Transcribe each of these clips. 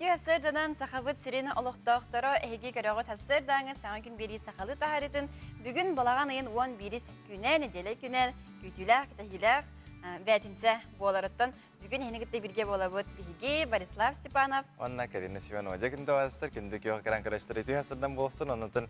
Түйәсерден сақабыт сирені олықтақтары әйге көріғыт әсердіңі саңа күн бері сақалы тағарытын бүгін балаған айын 11 күнен, неделе күнен, күйтіләқ, кітахиләқ, бәтінсе боларыттан бүгін әйнігітті бірге болабыд бейге Борислав Степанов. Онна Карина Симонова. Күнді оғастыр, күнді кеуі қаран көріштір түйәсерден болықтын, онытын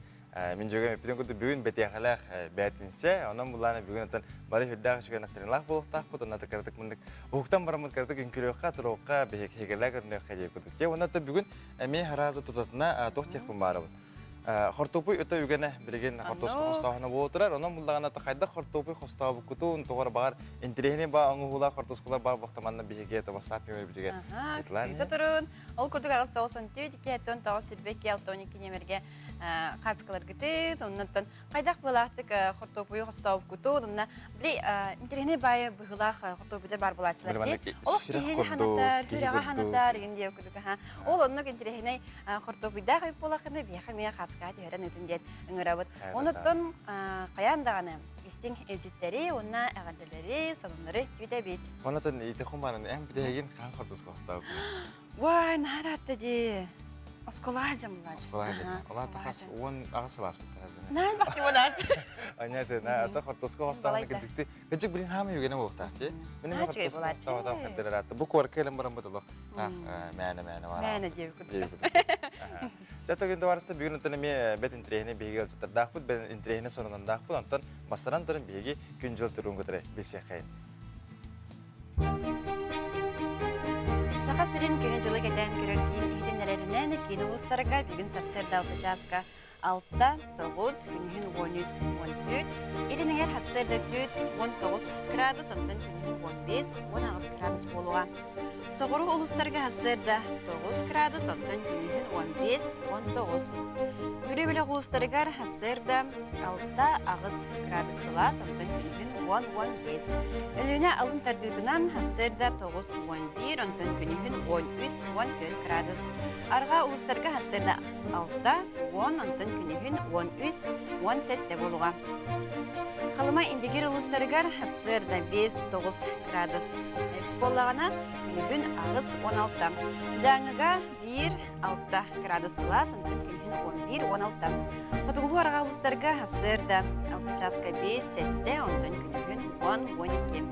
мен жөген өппеден күнді бүгін бәтияқалақ бәтінсе, онын бұланы бүгін өтін бары хүлдағы жүген астырынлақ болықтақ бұд, онаты кірдік мүндік ұқтан барамыз кірдік үнкілеуққа, тұруққа, бәйекелі көрінеу қадеп күдік. Онаты бүгін мен харазы тұтатына тоқтеқ бұн барабын. Хортопуй өтө үгене билген хортоско хостааны болотурар. Онун буллагана тахайда хортопуй хостабы кутун тогор бар интерехне ба аңгула хортоскулар бар бактаманна биге та WhatsApp мер билген. Петрун ол курдук агыс 92 тон тагыс сирбек 12 немерге катскалар гыты. Оннан кайдак булактык хортопуй хостабы кутун. Онна били интерехне бай быгылах хортопуйдар бар булачылар ди. Ол кихени ханатар, түрага ханатар дегенде курдук ха. Ол оннук интерехне хортопуйда кайып булакны бияхме Скати херен үтіндет үңірабыд. Оныттың қаяндағаны істің әлжеттері, онына әғанделері, салонлары күйді бейт. Оныттың еті құмбаның әң білеген қан құрдызғы ұстау күні? Вай, наратты де. Осколажым бұлар. Осколажым. Олар тақас оң ағысы бас бұқтар. Нәл бақты оларды. Айнады, ата құрдызғы ұстауыны күндікті. Күндік білін хамы өгені болықтақ, де? Менің құрдызғы ұстауыдан қырдылар атты. Бұл көркі әлім бұрын бұдылық. Мәні бар. Мәні деп күдік. Жата күнді барысты бүгін ұтыны мен бәт интерехіне бейге өлчеттірдақ бұд, бәт интерехіне соныңдақ бұд, антон масыран тұрын бейге күн жыл тұруын көтірі білсе қайын. Саха сирен күні жылы кәден көрір кейін кейденлерінен кейін ұлыстарға бүгін сарсерді 6 жасқа 6-9 күнігін 13-14, елінігер хасырды күт 19 градус, онтан күнігін 15-16 градус болуға. Соғыру ұлыстарға хасырды 9 градус, онтан күнігін 15-19. Күребілі ұлыстарға хасырды 6 градус сылас, онтан күнігін 10-15. Өліне алын тәрдігінен хасырды 9-11, онтан күнігін 13-14 градус. Арға ұлыстарға хасырды 6-10, онтан күнігін 13-17 болуға. Қалыма индегер ұлыстарығар хасырда 5-9 градус болағана күнігін ағыз 16. Жаңыға 1-6 градус сылас, онтан күнігін 11-16. Құтығылу арға ұлыстарға хасырда 6 жасқа 5-7, онтан күнігін 10-12.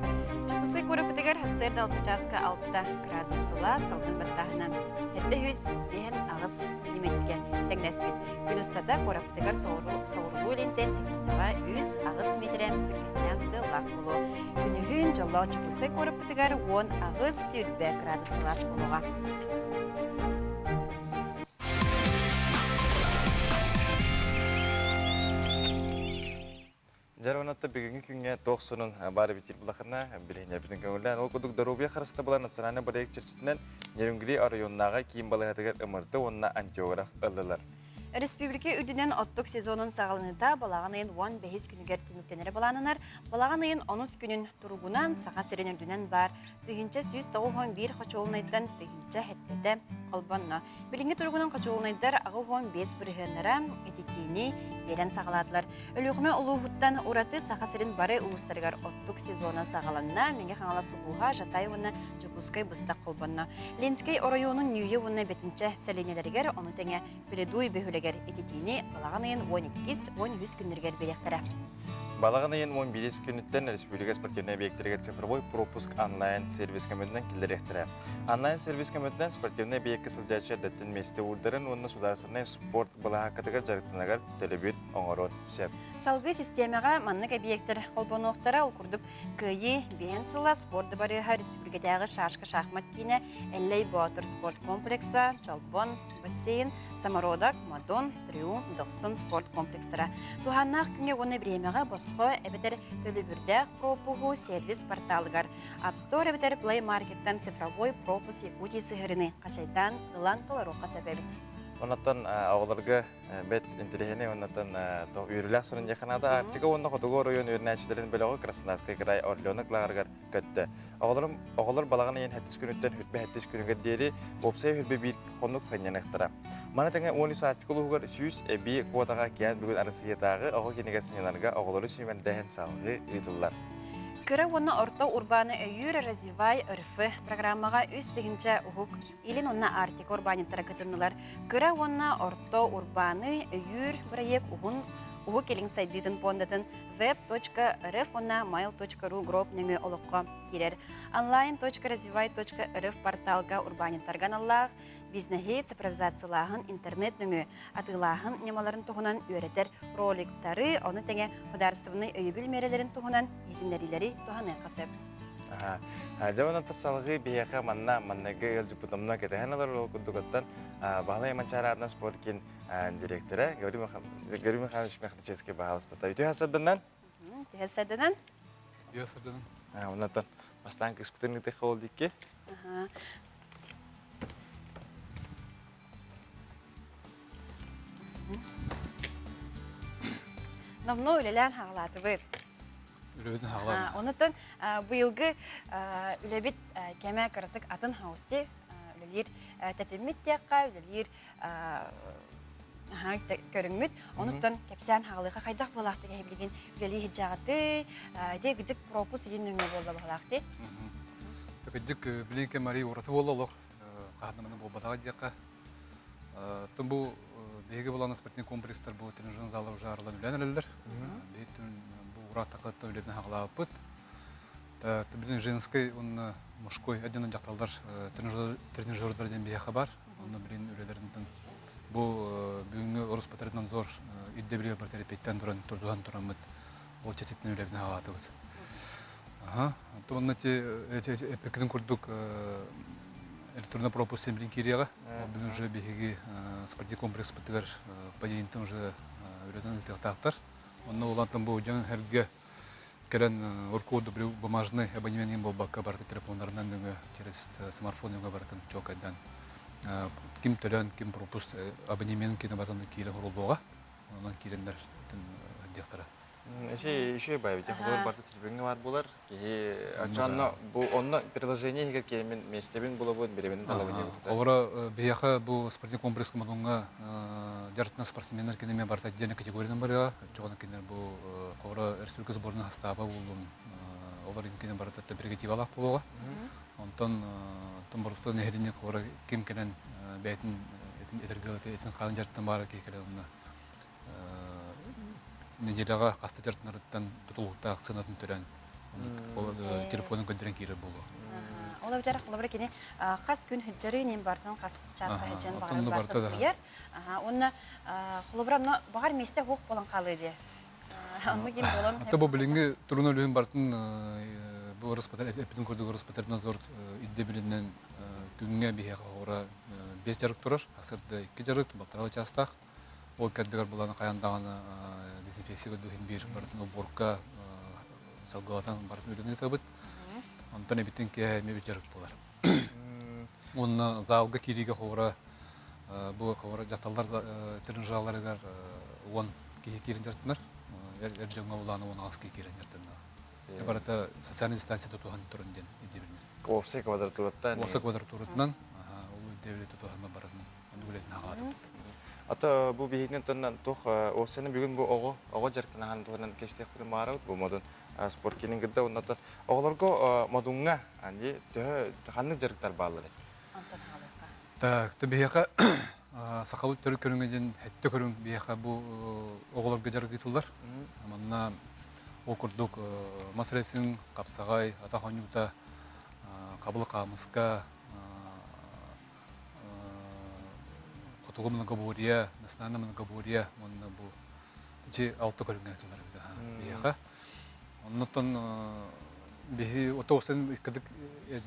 Чыққысқай көріпітігер хасырда 6 жасқа 6 градус сылас, алтын баттағынан әді хүз бейін ағыз неметке тәңнәспет. Күн ұстада көріпітігер сауырғу өлентен секундыға 100 ағыз метрем күнігін лақ болу. Күнігін жылы чыққысқай көріпітігер 10 ағыз сүрбе градус сылас болуға. Жарванатта бүгінгі күнге тоқсының бары бітер бұлақына білейнер бүтін көңілден. Ол күдік дұрубия қарысты бұла национальный болайық чірчітінен Нерүнгілі арайоннаға кейін балығатығар ұмырды, онына антиограф ұлылар. Республика үдінен оттық сезонын сағалыныда балаған айын 15 күнігер түміктенері баланынар. Балаған айын 10 күнін тұруғынан саға серен үрдінен бар. Тігінші сүйіз тауған бір қачуылынайдан тігінші әттеді қолбанна. Білінгі тұруғынан қачуылынайдар ағы 15 бірігінлері ететейіне берен сағаладылар. Өліғіме ұлығыттан ұраты саға серен бары ұлыстарығар оттық сезоны сағаланына менге қаңаласы бұға жатай оны ДЖОКУУСКАЙ бұстақ қолбанна. Ленскай орайонын нүйе оны бетінші сәленелерігер оны тәңе біледуй бөхілігер ететейіне балаған айын 12-13 күндергер беректірі. Балаған айын 11 күніттен Республика спортивный объектерге цифровой пропуск онлайн сервис комитетінен келдеректірі. Онлайн сервис комитетінен спортивный объектке сылжачы дәттін месте ұрдырын, онына сударсырнай спорт балаға қатығыр жарықтынағар төлебет оңырот сеп. Салғы системаға маннық объекттер қолбануқтара ұлқұрдық КИИНИН бейін сыла спорты барыға республикадағы шашқы шахмат кейіне әллей батыр спорт комплекса, чалбон, бассейн, самародак, мадон, триумф, доқсын спорт комплекстара. Туханнақ күнге оны біремеға босқы әбетер төлібірдәқ пропуғу сервис порталығар. App Store әбетер Play Markеттен цифровой пропуск Якутия сығырыны қашайтан ұлан қаларуққа сәбәбет. Онаттан ОĽОЛОРГО бет интерехіне, онаттан үйріләқ сонын яқынада артика онны қотығы орайын өрнәчілерін бөліғі Краснодарскай край Орленок лағарғар көтті. Оғылыр балағаны ең әттіс күніттен хүтбе әттіс күнігер дейірі опсай хүтбе бір қонық қанен әқтіра. Мана тәңе 13 артикулы ғығыр сүйіс ЭБИИ квотаға киян бүгін арасы етағы оғы кенегер сынеларға оғылыры сүймен дәйін салғы ұйдылар. Кыра онна орто урбаны өйүр развивай РФ программага үс тегинче угук илин онна артик урбаниттара кытынылар. Кыра онна орто урбаны өйүр проект угук илин сайдытын пондатын web.rf онна mail.ru гроп нөңө олоққа кирер. online.развивай.rf порталга урбаниттарган аллах бизнехи цифровизациялахын интернет нөңө атылахын немаларын туғынан өретер роликтары, оны теңе хударыстывыны өйбіл мерелерін туғынан етіндерилері туғаны қасып. Жауана тасалғы бияқа маннағы елжіпутымна кетеген алар ол күдігіттен БАХЫЛЫГЫН спорт директоры Гаврил МОХНАЧЕВСКАЙ бағалыстата. Үйті Түйәсәдінен? Онаттан бастан кіспітіңі тек ол дейке? Давно үлелән хағалаты бір. Үлебетін хағалаты. Онытын бұйылғы үлебет кәмә қырытық атын хаусте үлелер тәтемет тәққа, үлелер көріңмет. Онытын кәпсән хағалыға қайдақ болақты кәйбілген үлелер хиджағаты, де гүдік пропус ең өңі болды болақты. Гүдік білен кәмәрі ораты болды олық, қағынымының болбатаға дейққа. Тым бұл беге боланы спортивный комплекстер бұл тренажерный залы уже арылан үлән әлелдер. Бейтін бұл ұрат тақытты үлебін хағалағы бұд. Білен женский, он мужской, әденен жақталдар тренажердерден бейеқа бар. Оны білен үлелердің бұл бүгінгі ұрыс патарынан зор үйді біле бір терапейттен тұрдан тұрамыз. Ол чәтетін үлебін хағалаты бұд. Тұғынна әпекінің күрдік электронный пропуск сембрин кирега. Бүгін уже беги спортивный комплекс бітігер падейінтің уже үйретен тақтар. Онна олантын бұл жаң әрге кәрін ұрқуды біреу бумажный абонеменген бол баққа барты телефондарынан өңі через смартфон өңі барытын чок айдан. Кім төлен, кім пропуск абонеменген кені барытын кейлі құрыл болға. Онан кейлендер дектара. Еще бай, тех было барты телефонга бар болар. Ачанно бу онно приложение егер келмен местебин было будет беременен талабыне. Олар бияха бу спортивный комплекс командунга жартына спортсмендер кенеме барта отдельный категориядан барга. Чогана кенер бу олар республика сборная состава болдун. Олар кенен барта приготовилах болога. Онтон там просто нехеринне олар кем кенен бәйтин этергелете этин калын жартынан бара кекелемна. Неделяға қасты жартынарыттан тұтылуқта ақсынатын түрән. Телефонын көндірен кейрі болу. Ола өтәрі қылы бір кені қас күн хүджары нем бартын қас жасқа хүджен бағар бартын бұйыр. Оны қылы бір бағар месте хоқ болын қалы еді. Оны кен болын... Ата бұл білінгі тұрын өлігін бартын бұл әпетін көрдігі ұрыс пәтерін азор идде білінен күнге бейеға ғора 5 жарық тұрыр. Асырды 2 жарық, бақтыралы частақ. Ол кәддігер боланы қаяндағаны дезинфекция көдігін бер бартын уборка салғалатан бартын өлігіне табыт. Онтан әбеттен кәйме 5 жарық болар. Оны залғы кереге қоғыра, бұл қоғыра жақталдар тренажерлар егер 10 керен жартынар. Әр жаңа оланы 10 ағыз керен жартынар. Барата социальный дистанция тұтуған түрінден ебдебілінер. Опсы квадратураттан? Опсы квадратураттан ол өйдебілі тұтуғанма баратын. Оны өлетін ағады болды. Ата бұл бейгінен тұннан тұқ осыны бүгін бұл оғы жарықтанаған тұғынан кештек бұдың мағарауд бұл модын спорт келін кірді. Оннаттан оғыларғы модыңға қанның жарықтар бағылыр? Бейеқа сақалы түрі көріңеден әтті көрің бейеқа бұл оғыларға жарық етілдір. Манна ол күрдік масыресін қапсағай, атақанюта, қабылы қамысқа, Тугумна габурия, настанамна габурия, он был же алты көрінген әтілер бейеға. Оннан бейі отоғыстан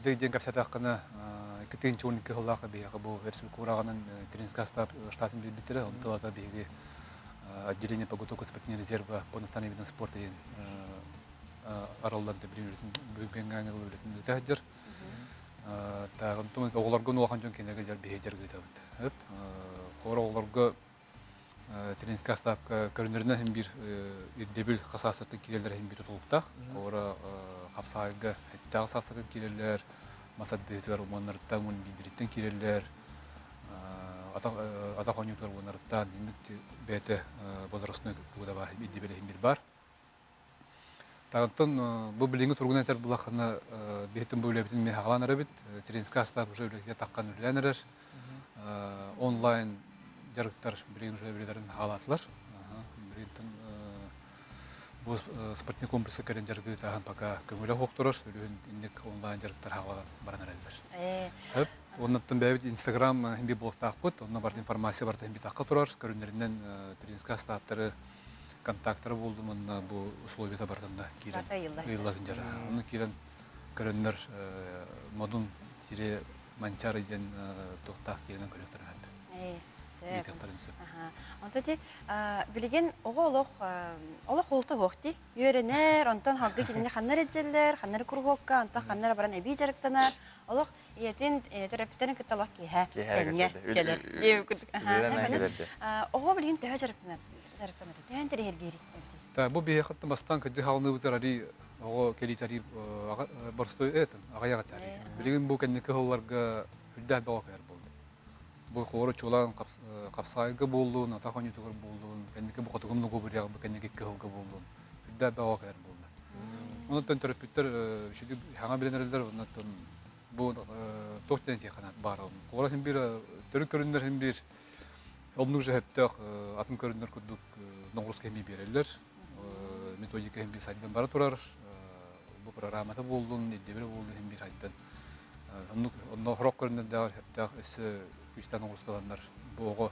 дегден кәпсәті аққаны 2012 жыллағы бейеға бұл республика урағанын тренинска штатын бейбеттері, он тылата бейге отделение подготовки спортивного резерва по настанию видам спорта аралданды бүгінген аңылы өлетін өтәдер. Оғыларғын оған жөн кенерге жар бейе жергілі табыд. Оғыларғы тренинска ставка көрінерінен hem bir дебіл қасастыртын келелер hem bir тұтылықтақ. Оғыра қапсағайға әттіғі қасастыртын келелер, масадды етігер ұманларыттан бейбіреттен келелер, атақ ойнетер ұманларыттан ендікті бәті бозырысыны бұғыда бар, дебілі hem bir бар. Тағыттан бұл біліңгі тұрғын әтер бұлақына бейттің бөлебітін мен ағалан әрі Теренскі астап уже өліге таққан үлілен әрі. Онлайн жарықтар біліңгі жөбелерін ағалатылар. Бұл спортный комплексы кәрін жарғы тағын пока көңілі қоқтырыр, өлігін индік онлайн жарықтар ағалан баран әрелдер. Оннаттан бәйбіт Инстаграм хембе болықтақ бұд, онна барды информация барды хембе таққа тұрар, көрінерінен Теренскі астаптары контакттары болды, мұнна бұл условията бардында кейлен. Үйіллатын жара. Оны кейлен көрінер модун тире Б.МАНЧААРЫ ден тоқтақ кейленен көректірін әбі. Онта те билеген оголох олты хохти үйренер онтон халды кине ханнар эджелер ханнар кургокка онта ханнар баран эби жарыктанар олох иетин терапевтен кыталак киһе келер ого билген төһө жарыктанар тен терергери та бу бияхтын бастан кыжы халны бутарари ого келитари борстой этен агаягатари билген бу кеннеке холларга хүддә баакар болды бу хоры чулан капсайга болду натахони тугар болду кеннеке бу котугум нугу буряг бу кеннеке кылга болду хүддә баакар болды онтон терапевттер шуди хана биленерлер онтон бу токтен теханат бар хоры хим бир төрү көрүннөр хим бир олнуг жептек атын көрүннөр күдүк ноңрус кеми берелер методика хим бир сайдан бара турар бу программада болдун дебер болду хим бир айдан онно хорок көрүннөр да хептек үстен ноңрускаландар бого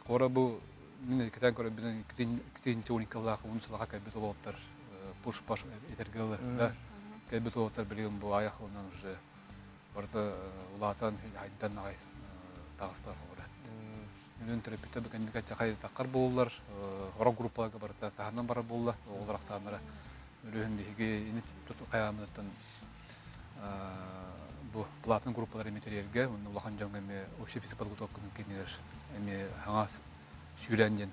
кора бу мен кетен көрө биздин китин теоникалак унсулага кайбет болоптар пуш паш этергеле да кайбет болоптар билген бу аяк онан уже барда улатан айдан ай тагыста кора мен терапевт бекендик чакай такар болулар хорок группаларга барда таханан бара болла олар аксанара өлөндеги инит каяматтан bu платный группалар материалга, он улахан жангаме общий физподготовканы кенелер, эми хаңа сүйрәнден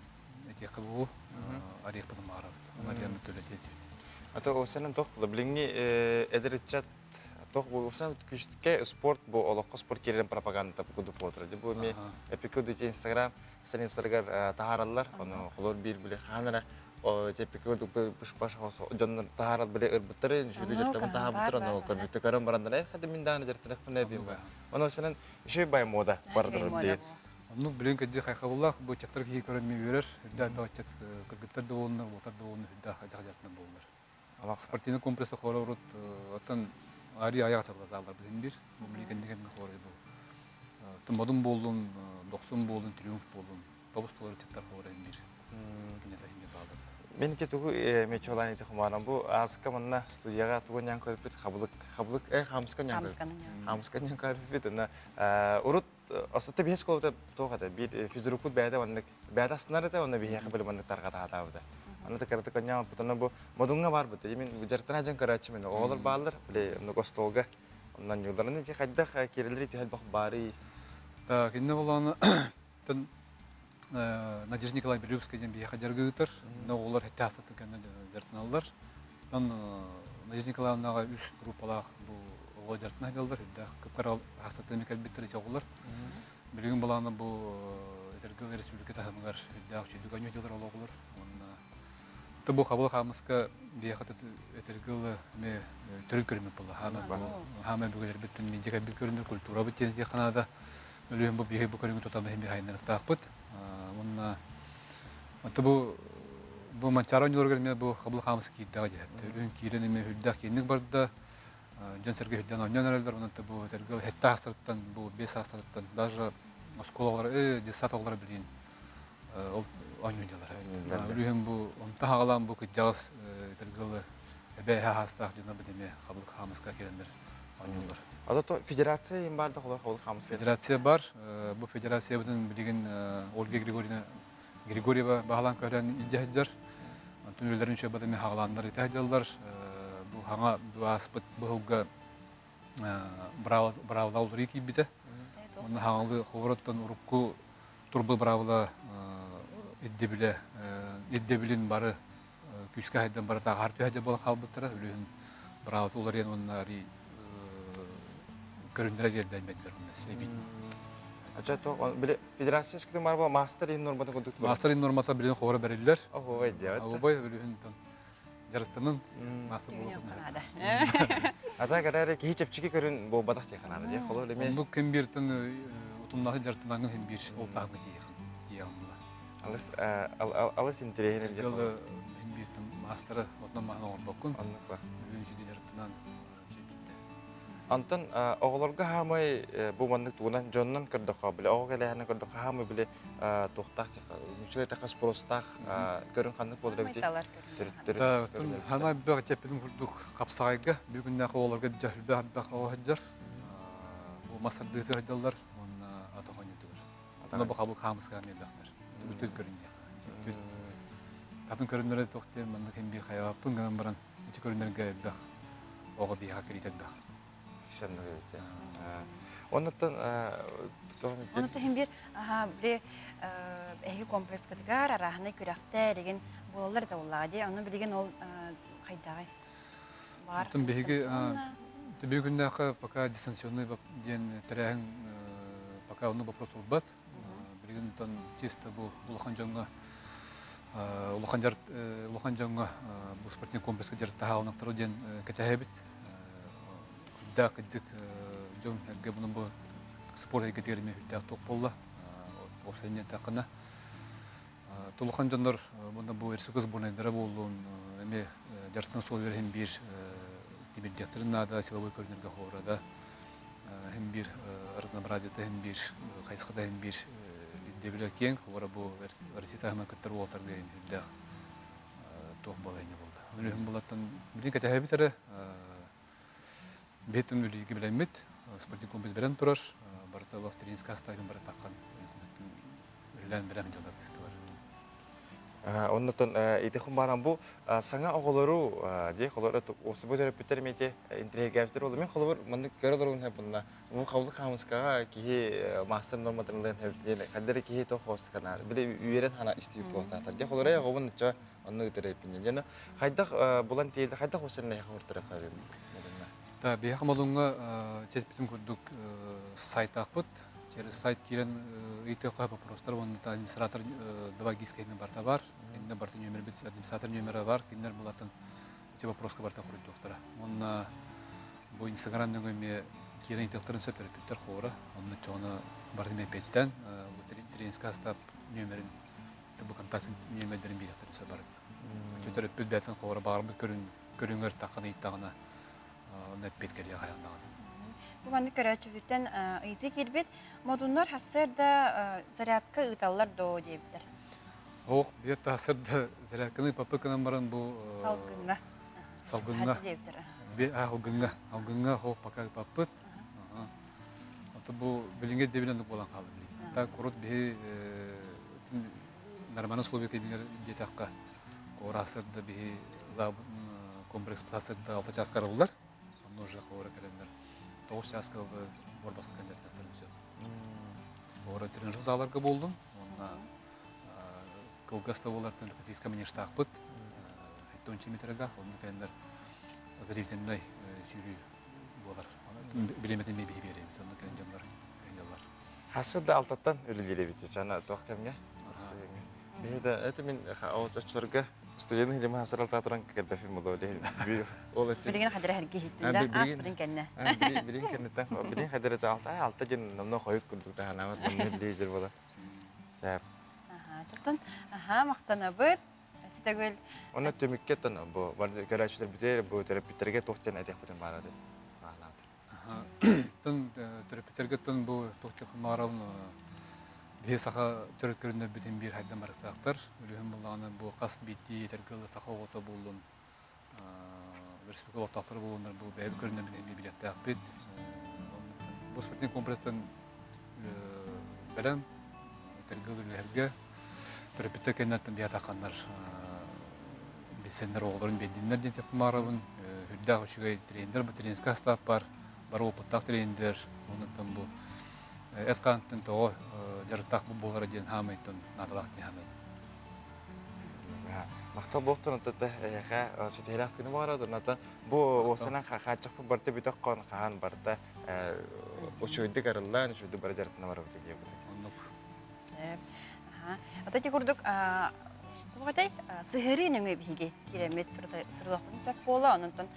эти кылуу, арих потом араб, мариям төлөтеси. Ата осенен тох билинги эдеричат тох бу осан күчтке спорт бу олоққа спорт керен пропаганда кудуп отыр. Бу ми эпико дите Инстаграм, сенсоргар тахараллар, аны холор бир биле ханара тепико баш жоннор тахарал биле ырбыттыры жүлү жертамын тахабыттыр аны көрбүттө көрөн барандар хады минданы жертелек мына бийме. Аны сенен иши бай мода бардыр дейт. Ну билен кеде хайкабуллах бу чактар ки көрөнмөй берер. Да бачат кыргыттар да оннор, болтар да оннор да жактан болдур. Алак спортивный комплексы хорорут атын ари аяк чаклазалар билен бир. Бу билген деген хорой бу. Тымадым болдун, 90 болдун, триумф болдун. Тобустолор чактар хорой бир. Кинета химге балды. Мен кетугу мечолан ите хумарам бу азка мына студияга туган көрүп хабылык хамскан көрүп на урут асты беш колда тогада бит физрукут бәдә ванны бәдә астынары да аны бия хабыл мында тарга таабыда аны да карты каня путана бу модунга бар бу мен жартана жан карачы мен олар балдар биле гостолга ондан юлларны же хадда кирелри тел бак бары та кинне болгону тын Надежда Николаевна Берюбская ден бия хаджаргытыр, но олар хаттасы текенде жартыналар. Тан Надежда Николаевнага үч группалар бу ого жартына жалдар, да кыпкарал хастатыны калбиттер чагылар. Билген баланы бу Тергел Республика тахамгар да чүдүгөнө жалдар ологулар. Онна бу кабыл хамыска бия хатат Тергел ме төрүк көрмөк болду. Хама бүгөлөр биттин менжеге бир көрүнөр культура биттен Канада. Өлүм бу бия бу көрүнгө тоталда хем хайнар тақпыт. Онна бу Б.МАНЧААРЫ нөргөлмө бу кабыл хамыс кийдага жепти. Өлүн кийрен эме хүддак кийник барда. Жон Сергей хүддан ойнонарлар, онта бу Тергел хетта астырттан, бу 5 астырттан, даже школалар, десаталар билген. Ол ойнойдалар. Өлүм бу онта хагалам бу кыжагыс Тергел эбе хаста жона битеме кабыл хамыска келендер ойнолар. Азато федерация им барда кабыл хамыс. Федерация бар. Бу федерация бүтүн билген Ольга Григорьева багалан көрөн идеяждар. Түнөлөрүн чөбөдө мен хагаландар идеяждар. Бу хаңа дуаспыт бууга бравлау рики бите. Оны хаңалы ховроттон урукку турбу бравла иддебилин бары күскө хайдан бары та харпы хажа болон калбыттыр. Өлүн бравлар ен оннари көрүндүрө жерден беттер себит. Ача то биле федерация шкиде мастер ин норматын кондуктор. Мастер ин нормата билен хора берилер. Ого, идея. Ого, билен тон. жарыттанын мастер болуп. Ата карары ки чепчики көрүн бу бадак те канады же. Холо элеме. Бу кем биртен утумнахы жарыттанын кем бир ол тагы тияган. Алыс интереген же. Гол кем биртен мастера отна махна орбокун. Анныкла. Бүгүнчү жарыттанан Антон оголорго хамай бу мандык тугунан жоннон көрдөкө биле огелехана көрдөкө хамай биле токтак мүчөлө такас простак көрүн кандык болду бити. Та хамай бер чепилим курдук капсагайга бүгүннө оголорго жахылба бак огаджар. Бу масалды жардалар он атахонютур. Аны бу кабыл хамыска мелдактар. Бүтүн көрүнү. Катын көрүнөрө токте мандык кем бир каябын ган баран үчү көрүнөргө бак ого биха киритет бак. Оннан Оннан бир бир эги комплекс категар арахны күрәктә деген булалар да улады. Аны билген ол кайдагы бар. Тем беги бүгүннәкә пока дистанционный ден терәһен пока аны вопрос булбат. Билген тан чисто бу улахан җанга улахан җанга бу спортивный комплекска җырта халыктар ден кәтәһәбит. Да, кадик жон хәлгә буны бу спорт эгетерме хәтта топ булды. Опсәнне тақына. Тулхан җаннар буны бу эрсәгез бундыра булуын эме жартын сол берем бир тибеддәктәрен нада силовой көрнергә хорада. Һәм бир разнообразие һәм бир кайсыда һәм бир дебеле кең хора бу Россия һәм көттер бултарга инде. Тох балайны булды. Һәм булаттан бир кәтә һәбитере Бетим үлизге билемит, спортивный комплекс белән турар, барта вак тренинг астагын бара таккан. Үлән белән җылдап тистеләр. Оннан итехун баран бу саңа оголору ди холора осы бу жереп битермете интеграция болду. Мен холор мынды көрөлөрүн һәм бунда. Бу кабыл хамыскага ки мастер нормативларын һәм кадәр ки то хост канал. Бир үйрәт хана истип бултатар. Ди холора ягыбын ча аны терепин. Яна хайда булан тиелде, хайда хосынна хортыра калды. Та бехмалунга чепитим курдук сайт акпыт. Через сайт кирен ите капы простор он администратор два гискеме барта бар. Инде барта номер бит администратор номері бар. Киндер булатын эти вопроска барта курдук доктора. Он бу инстаграмда гөме кирен докторын сөпер Петр хора. Онны чона барта ме петтен тренинг кастап номерин бу контакт номерлерин бирәктер сөбар. Чөтөр бүлбәтен хора барып көрүнгөр такын иттагына Петкерия хаяндан. Бу маны көрәчүбүттен ыйты кирбит, модуннар хассерда зарядка ыталлар до диптер. Ох, бет хассерда зарядканы папыкынан баран бу Салгынга. Салгынга. Бе алгынга хо пока папыт. Ата бу билинге дебилен болан калды били. Та курут бе нормально условия кебингер детакка. Корасырда бе за комплекс пасырда 6 часкар булдар. Уже хора календар. То участка борбасы кандидаттарын сөп. Ора тренажер заларга болдум. Онда кылгаста болардын локатийска менен штакпыт. 10 метрга, онда календар зрительный сүйрүү болар. Билеметен меби беребиз. Онда календар календар. Хасыда алтаттан үлелере бит. Жана тох кемге? Беде это мен оччорга студияның жема хасыралта туран келбефим болду де. Ол эти. Билген хадыр хәрге хиттендә аспирин кенне. Билген кеннетен, билген хадыр алта жин намно койып курдук та ханамат мен лидер бола. Сәп. Тоттон, мактанабыт. Ситегел. Оны төмөккә тон бу бар көрәчләр битер, бу терапевттерге тохтен әйтеп бүтән барады. Тон терапевттерге тон бу тохтен маравны САХА төрөкөрүнө бүтүн бир хайдан барактактар. Үлүм булганы бу кас бити тергеле САХА ото булдун. Республикалык тактар булгандар бу бәйб көрүнө бүтүн билетте акбит. Бу спортивный комплекстен белән тергелеләргә төрөпте кеннәттен бия такканнар. Бисендер огларын бединнер дип маравын. Хүддә үчүгәй тренер бу тренинг кастап бар. Бар опыттак тренер. Ондан бу эсканттын то жартак бу болгора ден хамайтын наталак дияны. Мактал боктон тата ха сетелак күнү барады. Ната бу осана хачак барты битек кон хан барта очойды карыллан шуды бар жартына барып дип. Ата ти курдук Тугатай сыгыры нөңө биге керемет сурдоқпын сөп бола, онтон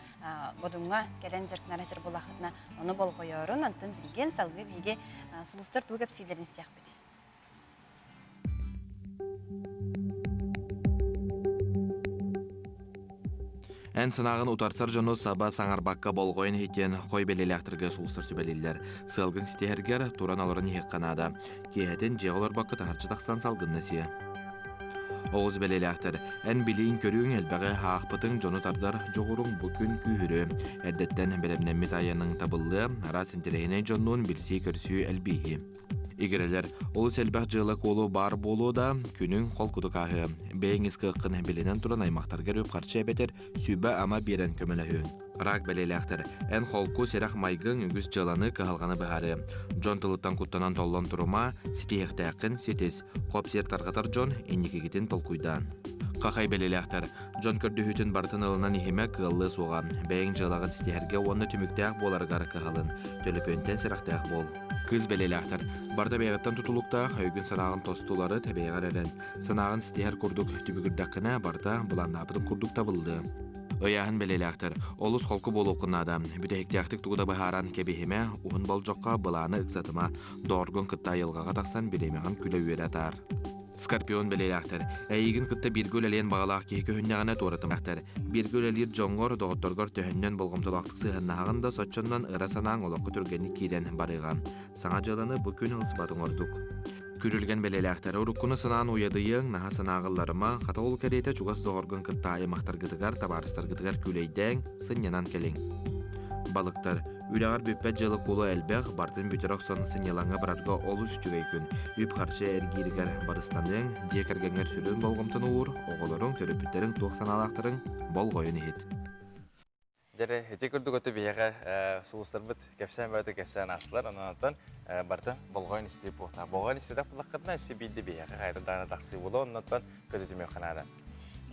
бодуңга келен жеркнара жер болахытна оны болгойорун, антын билген салгы биге сулустар тугап силерин истияқпыт. Ән сынағын утарсар жону саба саңарбаққа болғойын хетен қой белеліқтірге сулыстар сөбелелер. Сылғын сетехергер туран алырын хеққанада. Кейхетін жеғылар баққы тағарчы тақсан салғынны сия. Оғыз белеліқтір, ән білейін көріуін әлбәғі хақпытың жону тардар жоғырың бүкін күйірі. Әддеттен бәрімнәмет айының табылы, арас интерейіне жонуын білсей көрсүй әлбейі. Игерелер, ол сәлбәқ жылы қолу бар болу да, күнің қол күдікағы. Бәйіңіз қыққын білінен тұрын аймақтарға өп қарчы әбетер, сүйбі ама берен көмілі Рак бәлеләқтір, ән қолку сәрақ майгың үгіз жыланы қығалғаны бұғары. Джон тылыттан құттанан толлан тұрыма, сетеяқтәқін сетес, қоп сер тарғатар Джон енекегетін толқуйдан. Қақай бәлеләқтір, Джон көрді хүтін бартын ылынан ехеме қығылы соға. Бәйің жылағын сетехерге оны түміктәқ боларғары қығалын, төліпөнтен сәрақтәқ бол. Кыз бәлеләқтір, барда бәйғаттан тұтылықта қайгын санағын тостулары тәбейғар әрін. Санағын сетехер күрдік түбігірдәқіне барда бұлан апытын күрдік табылды. Ойағын бәлеләқтір, олыс қолқы болу қыннада. Бүтәйіктәқтік тұғыда бағаран кәбейхеме, ұғын болжаққа бұланы ұқсатыма дорғын қытта елғаға тақсан білемеған күлі өйер атар. Скорпион бәлеләқтір, әйігін қытта біргөл әлен бағалақ кейкі хүннәғіне торатымақтыр. Біргөл әлер жоңғыр доғыттырғыр төхіннен болғымтылақтық сығыннағында сотчоннан ұра санаң олақы түргені кейден барыған. Саңа жыланы бүкін ұлсыбатын ордық. Күрілген бәлеләқтері ұрыққыны сынаған ойадыйың, наға санағыларыма, қатауыл кәрейті чуғас доғырғын қытта аймақтар гыдығар, табарыстар гыдығар күлейден сынянан келің. Балықтар, үлағар бүппәт жылы қолы әлбәқ, бартын бүтер оқсан сынялаңа барарға олыс жүгей күн. Үп қаршы әргейрігер барыстаның, декергеңер сүрін болғымтын ұғыр, оғылырың, төріпіттерің, тоқсан алақтырың болғойын ет. Дәрі, хеті күрді көті бейеға сұлыстар бұд кәпсән бәді кәпсән асылар, онан барты болғайын істейіп бұқта. Болғайын істейдік бұлаққытына үсі бейді бейеға қайрындағына тақсы болу, онан көті түмек қанады.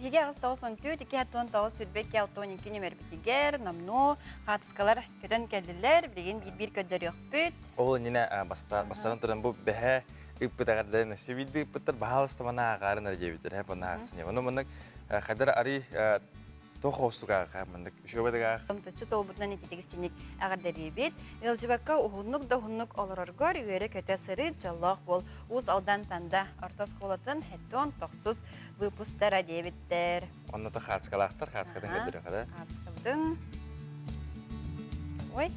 Беге ағыз тауыз 14, 2-10 сүрбек 6-12 нөмір бітігер, намну, қатысқалар көтін кәлділер, білеген бір көддер yok бүт. Ол нені бастарын тұрын бұл бәе үппіт ағардарын үсі бейді үппіттір бағалыстымана ағарын әрдебетір, әп оны ағыстын. Оны мұның қайдар ари тоқ остугаға мындык үшөбедега. Томточу толбутнан этитегистинник агардерибит. Илжибакка ухуннук да хуннук олороргор үйері көте сыры жаллах бол. Уз алдан танда ортос колатын хеттон тоқсус выпустара дебиттер. Онны то хацкалақтар, хацкадан көдірі қада? Хацкалдың. Ой.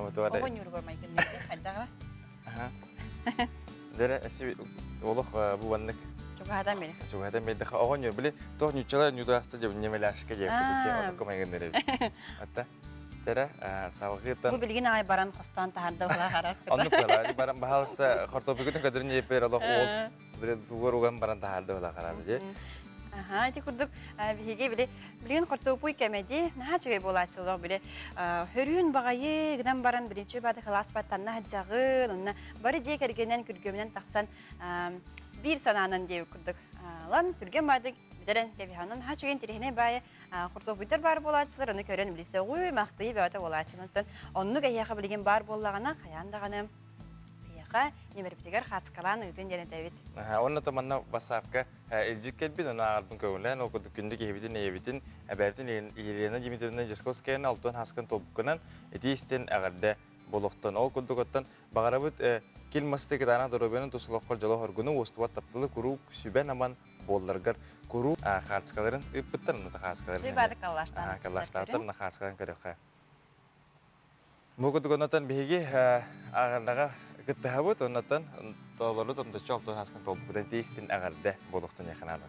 Вот это. Огонь юргор майкыннеде, хайдағыра. Дәрі, әсі олық бұбаннық. Чугадан бері. Чугадан бері. Оғын юр, білі, тоқ нючала нюдақты деп немелашқа деп. Отыққа майгындары. Атта, дәрі, салғыттан. Бұл білген ағай баран қостан тағарды ола қарасқыда. Онны қойла, баран бағалысты қортопикетін көдірін епер олық ол. Білі туғыр оған баран тағарды ола қарады. Эти курдук биһиге билеген кортопуй кемеди наха чыгай болачылык биле хөрүн багайы гынан баран биринчи бады хылас баттанна хаджагы онна бары же кергенен күргөмнен таксан бир сананын деп курдук лан түрген бады битерен кебиханын наха чыгын тирехне бай кортопуйтар бар болачылар аны көрөн билсе уй мактый бата болачылыктан онну гаяха билеген бар боллагана каяндаганы немерптегер хатскалан үтен және Давид. Онна таманна басапка элжиккет бит ана албын көңлен окудук күндүк эбитин эбитин абертин Елена Дмитриевна Жесковскаяны алтын хаскан толбукканан этистен агарда болохтон ол кудуготтан багарабыт килмастык дана доробенин тусулоккор жоло хоргуну остубат таптылы курук сүбен аман болларгар куру хатскаларын ыппыттар ана хатскаларын. Рибадык Аллаштан. Каллаштан хатскаларын көрөккө. Мукудугонотан биги агардага Гыттахабыт, оннаттан толорут онда чоқтон хаскан толбудан тестин агарда болуқтан яқанады.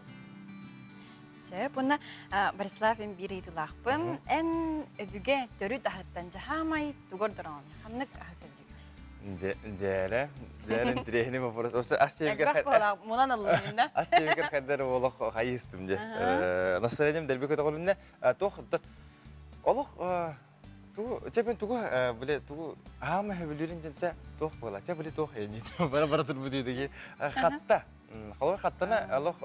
Сөп, онна Бориславин бір етілақпын, ән өбіге төрі дағыттан жағамай тұғыр дұрауын. Қаннық ағысылдық? Дәрін тірехіне мәпұрыс. Осы Әлбақ болақ, мұнан алуын, да? Астебекер қадары олық қайыстым. Настроением дәлбек өті қолымда. Тоқ, олық Тепен тугу биле тугу ама хебилерин дете тох бола. Те биле тох эни. Бара турбу дейдиги хатта. Халар хаттана алох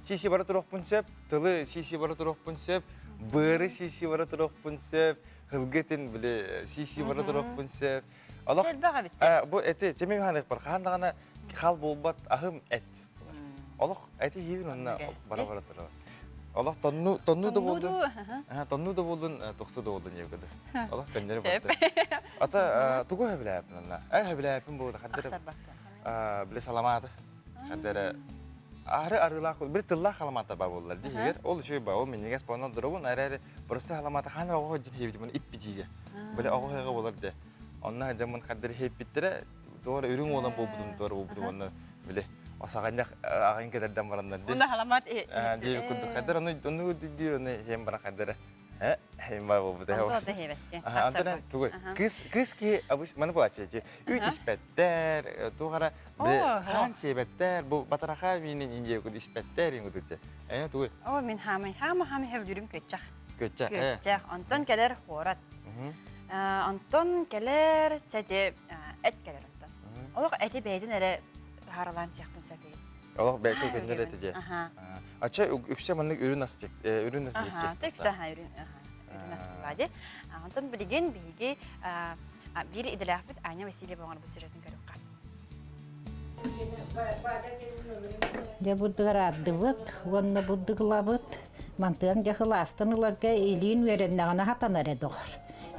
сиси бара турокпун сеп, тылы сиси бара турокпун сеп, быры сиси бара турокпун сеп, хылгетин биле сиси бара турокпун сеп. Алох бу эти темен ханек бар. Хандагана хал болбат ахым эт. Олох әти хибин онна бара-бара тора. Олох тонну да болдун. Тонну да болдун, тохту да болдун егеде. Олох кендер барды. Ата тугу хәбләпен онна. Хәбләпен булды хәддер. Биле саламаты. Хәддер арылах бир тылла халамата ба булдылар. Дигер ол шөй ба, ол менеге споннан дургун, әрәре просто халамата хана ого жин хебит мен иппитиге. Биле ого хага болар де. Онна жаман хәддер хеппиттере, doğru ürün olan bu budun doğru bu budun onu bile asaganya agin kederden barandan değil. Onda halamat Değil kuduk kadar onu diyor ne hem bana kadar. Hem var bu da. Onda da evet. Antaran tuğ. Kız ki abuş mana bu açıcı. Üç ispetter tuğara bile kan sebetter bu bataraha minin ince kud ispetter yang kudukça. Tuğ. O min hami hevdürüm köçek. Köçek. Köçek. Anton keler korat. Anton keler çete et keler. Олох эти бейдин эре харалан тияктын сапей. Олох бейти көндөр этиже. Ача үксе маннык үрүн насчек, үрүн насчек. Тексе үрүн насып бади. Антон билген биги бир иделафит Аня Васильева болгон бу сюжеттин көрүп калды. Я буду радовать, он на буду главать. Мантен жахластаныларга илин вереннагана хатанаредор.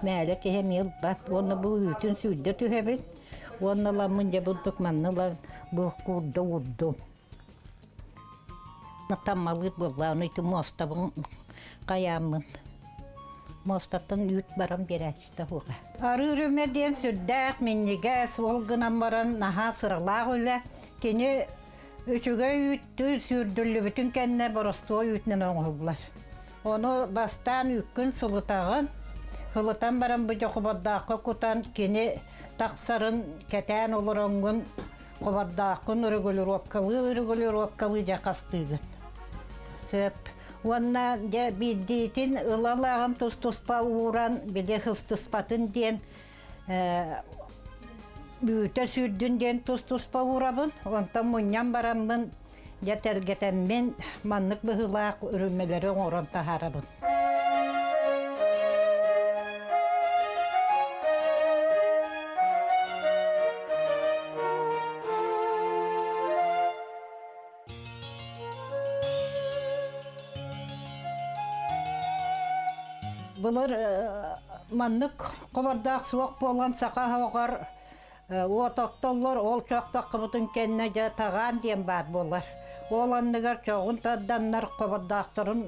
Мәле кемел бат, он бу үтүн сүддө түһөбүт. Оннала мынжа буддук маннала бу курда удду. Натамалыт болла, оны ити мостабын каямын. Мостаттан үт барам берәчті хуға. Ары үрімеден сүрдәк меннеге солғынан баран наха сырылақ өлі. Кені үтіге үтті сүрділі бүтін кәнне боростой үтінен оңғылар. Оны бастан үккін сұлытағын. Сұлытан баран бұжа құбаддақы құтан кені тақсарын кәтән олырыңын құбардақын үрігілі ропқалы жақастығын. Сөп. Онна бидейтін ұлалағын тұс-тұспа ұран біле қыстыспатын ден бүйті сүрдін ден тұс-тұспа ұрабын. Онтан мұннан барамын тәргетенмен маннық бұғылақ үрімелері орын тахарабын. Бұлар маннық құбардақ суақ болған сақа хауғар отақталар, ол чоқтақы бұтын кәнне таған дем бар болар. Ол анныгар чоғын тадданнар құбардақтарын,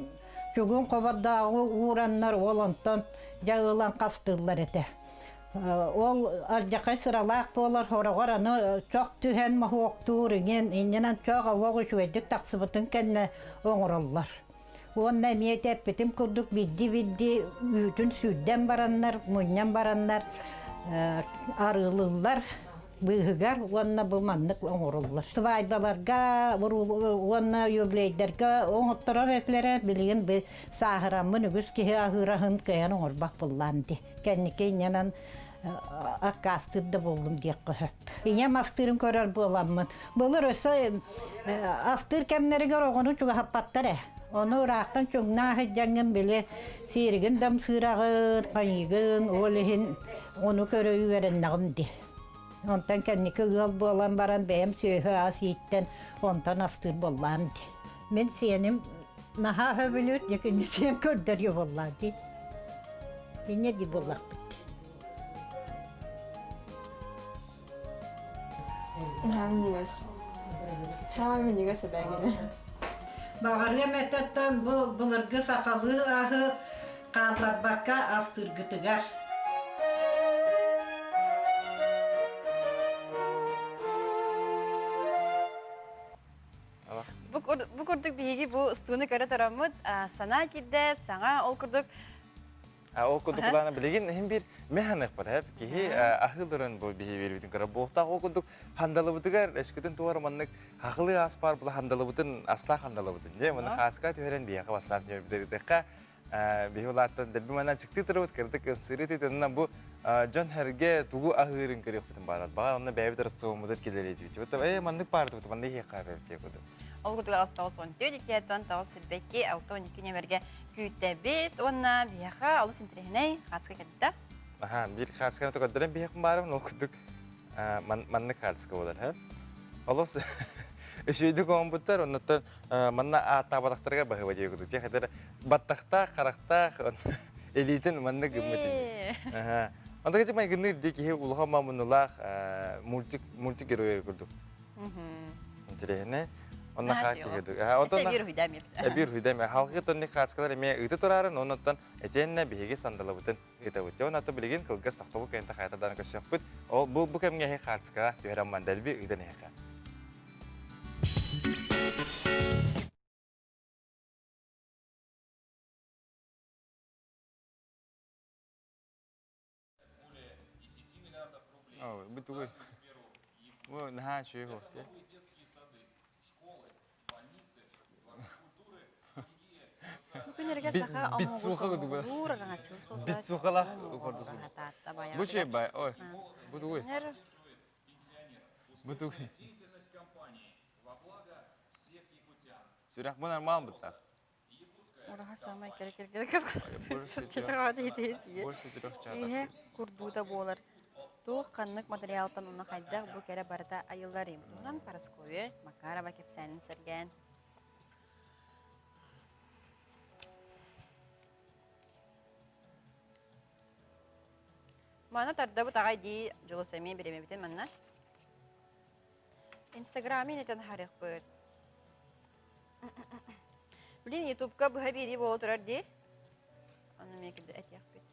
жүгін құбардағы ұраннар олантан жағылан қастылар еті. Ол аржақай сыралақ болар, хорағар аны чоқ түхен махуақтуырыңен, иненен чоға оғы шуәдік тақсы бұтын кәнне оңыралар. Онна миетеп битим курдук бидди үтүн сүдден бараннар, муннан бараннар, арылылар, быгыгар, онна бу маннык оңоруллар. Свайбаларга, онна юблейдерге оңоттырар этлере билген бу сахарамын үгүс кихи ахырахын кыян оңорбак булланды. Кеннике инянан акастырды болдум дек көп. Иня мастырын көрөр боламмын. Булар өсө астыр кемнериге огону чуга хаппаттар. Onu raqtan çoğuna hıccangın bile sirgin dam sırağın, kayıgın, olehin onu körüyü verenleğim de. Ondan kendi kığıl bolan baran beyim söğü asiyitten ondan astır bolan de. Men senim naha höbülür, yakın sen kördürüyor bolan de. Yine de bolak bitti. Haminiga sebegine. Bağırga metattan bu bulurgu sakalı ahı kallar baka astırgıtıgar. Bu kurduk bihigi bu stunu kara taramut sana kide sana ol kurduk. O kurduklarını bilgin hem bir mehanik var hep ki ahılların bu bihi bütün kara boğta o kurduk handalı budugar eskiden tuvarı manlık haklı aspar bu handalı budun asla handalı budun je bunu haska tüveren biya kavaslar diyor bir dakika bihulattan derbi mana çıktı tarafı kırdık sırreti tından bu John Herge tugu ahırın kırıyor bütün barat bağa onunla beybi tarafı soğumudur kileri diyor bu manlık pardı bu manlık yakar diyor kudu. Ол курдугаас тоос 14 киэтон тоос силбекки алтон 2 немерге күйтебит онна бияха алыс интерней хацка кедда. Bir xaskana tokadıran bir yakın barım okuduk manlık xaska olur hep. Олос үшүйді комбуттар, оннаттан манна ата батақтарға бағыба дейі күдік. Тек баттақта, қарақта, элитін манна гүмметін. Онда кәчек май гүннір дейкі ұлға мамынулақ мультик геройлар күрдік. Интересне. Онна қақ кегедік. Әбір хүйдәмер. Әбір хүйдәмер. Халқы тонны қағасқалар әме ұйты тұрарын, оннаттан әтенне бейге сандалы бұтын ұйты бұтты. Онатты білеген қылғыз тақтабы кәйінті қайтадан көшек бұт. Бұл кәмге әйі қағасқаға түйераман дәлбі ұйдан әйіға. Бытовой. Вот, на чего? Күнерге саха Бит сухала. Bu şey bay, oy. Бытовой. Бытовой. Сюрях, мы нормально бы так. Ураха самай керек. Больше 4 часа. Курдуда болар. Ту қаннық материалтан оны қайдақ бұл кәрі барыда айылдарым. Онан Параскове, Макарова кепсәнін сәрген. Мана тарда бұт ағай дей жылы сәмен береме бітен манна. Инстаграмин етен харық бұд. Білін ютубқа бұға бері бол тұрар дей. Оны мекілді әтияқ бұд.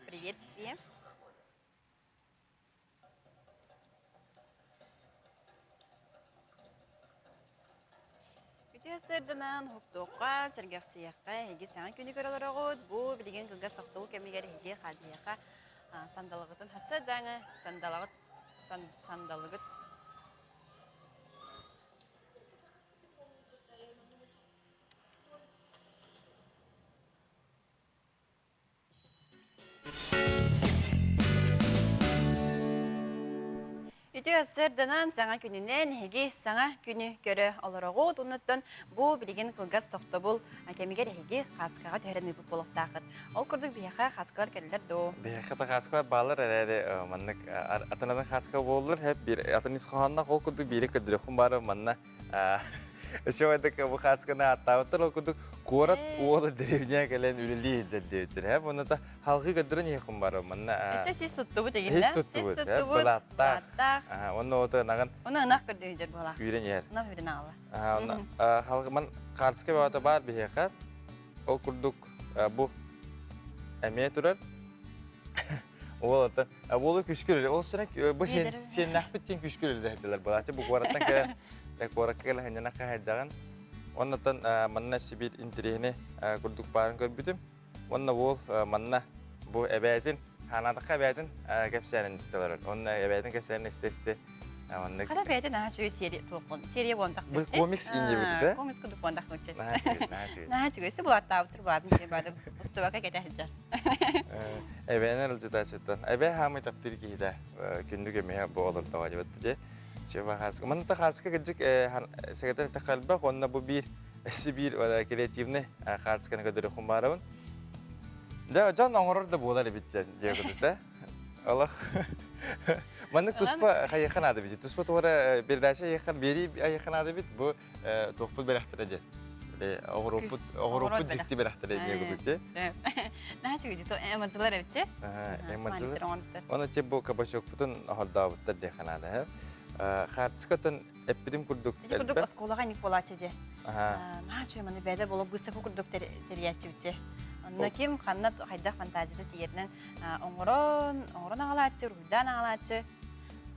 Приветствие. Сәрдінен хуқтуққа, сәргәқсияққа, хеге сәңі күні көрілер оғыд. Бұл білген күнгі соқтылы кәмегері хеге қадияқа сандалығытын хасы даңы, сандалығыт. Үтігі сәрдінен саңа күнінен хеге саңа күні көрі оларығы тұныттын бұл білген қылғас тоқты бұл кәмегер хеге қатысқаға түйерін үбіп болықтақыд. Ол күрдік бияқа қатысқалар кәлілер до. Бияқа қатысқалар бағылар әрі маннық атынадың қатысқа болылыр. Атын исқоғаннақ ол күрдік бері күрдіріқін бары манна Еще это бұл қатысқана аттауыттыр, ол күрдік КУОРАТ оғы деревня кәлен үлілі ежелді өтір. Оны да халқы көдірін еқін бар. Сіз сұтты бұд егін, да? Сіз тұтты бұд, бұл аттақ. Оны оты наған... Оны ұнақ көрді өтір бола. Үйрен ер. Ұнақ үйрен алы. Халқыман қатысқа бауыты бар бейеқа. Ол күрдік бұл әме тұрар. Ол аты, олы күшкілер. Ол сұрак, бұл сен нақпеттен күшкілер Лекорак кela hanya nak hajagan, wanna tan manna sibit intrihne kurduk paran kerbitim, wanna wol manna bu ebetin, hana tak ebetin kapsaran istilar, wanna ebetin kapsaran isteste, wanna. Kada ebetin nah cuy seri tuh seri wantak sih. Komiks ini begitu? Komiks kuduk wantak macet. Nah cuy sih buat tahu terbuat mungkin pada ustuwa kayak hajar. Ebetin lucu-lucu, ebe hamil tapi kita kunduk emeh bolong tahu aja betul. Coba khas, mana tak khas ke kejik sekitar tak kalbah, kona bubir, sibir, wala kreatifnya khas kan kedua kumbaran. Jangan orang orang bola lebih jen, jadi betul. Allah, mana tuspa kayak kan ada biji, tuspa tu orang berdasar kayak kan beri kayak kan ada biji, bu topul berakter aja. Orang jikti berakter aja betul. Nah sih gitu, manjalar betul. Manjalar. Mana cebu kabasok pun hal betul dia kan ada. Хартскатан эпидем курдук. Эти курдук осколага не полачеже. Ма чуй маны беде боло быстакы курдук терячибче. Наким ханнат хайда фантазия тиернен оңорон агалачы, руйдан агалачы.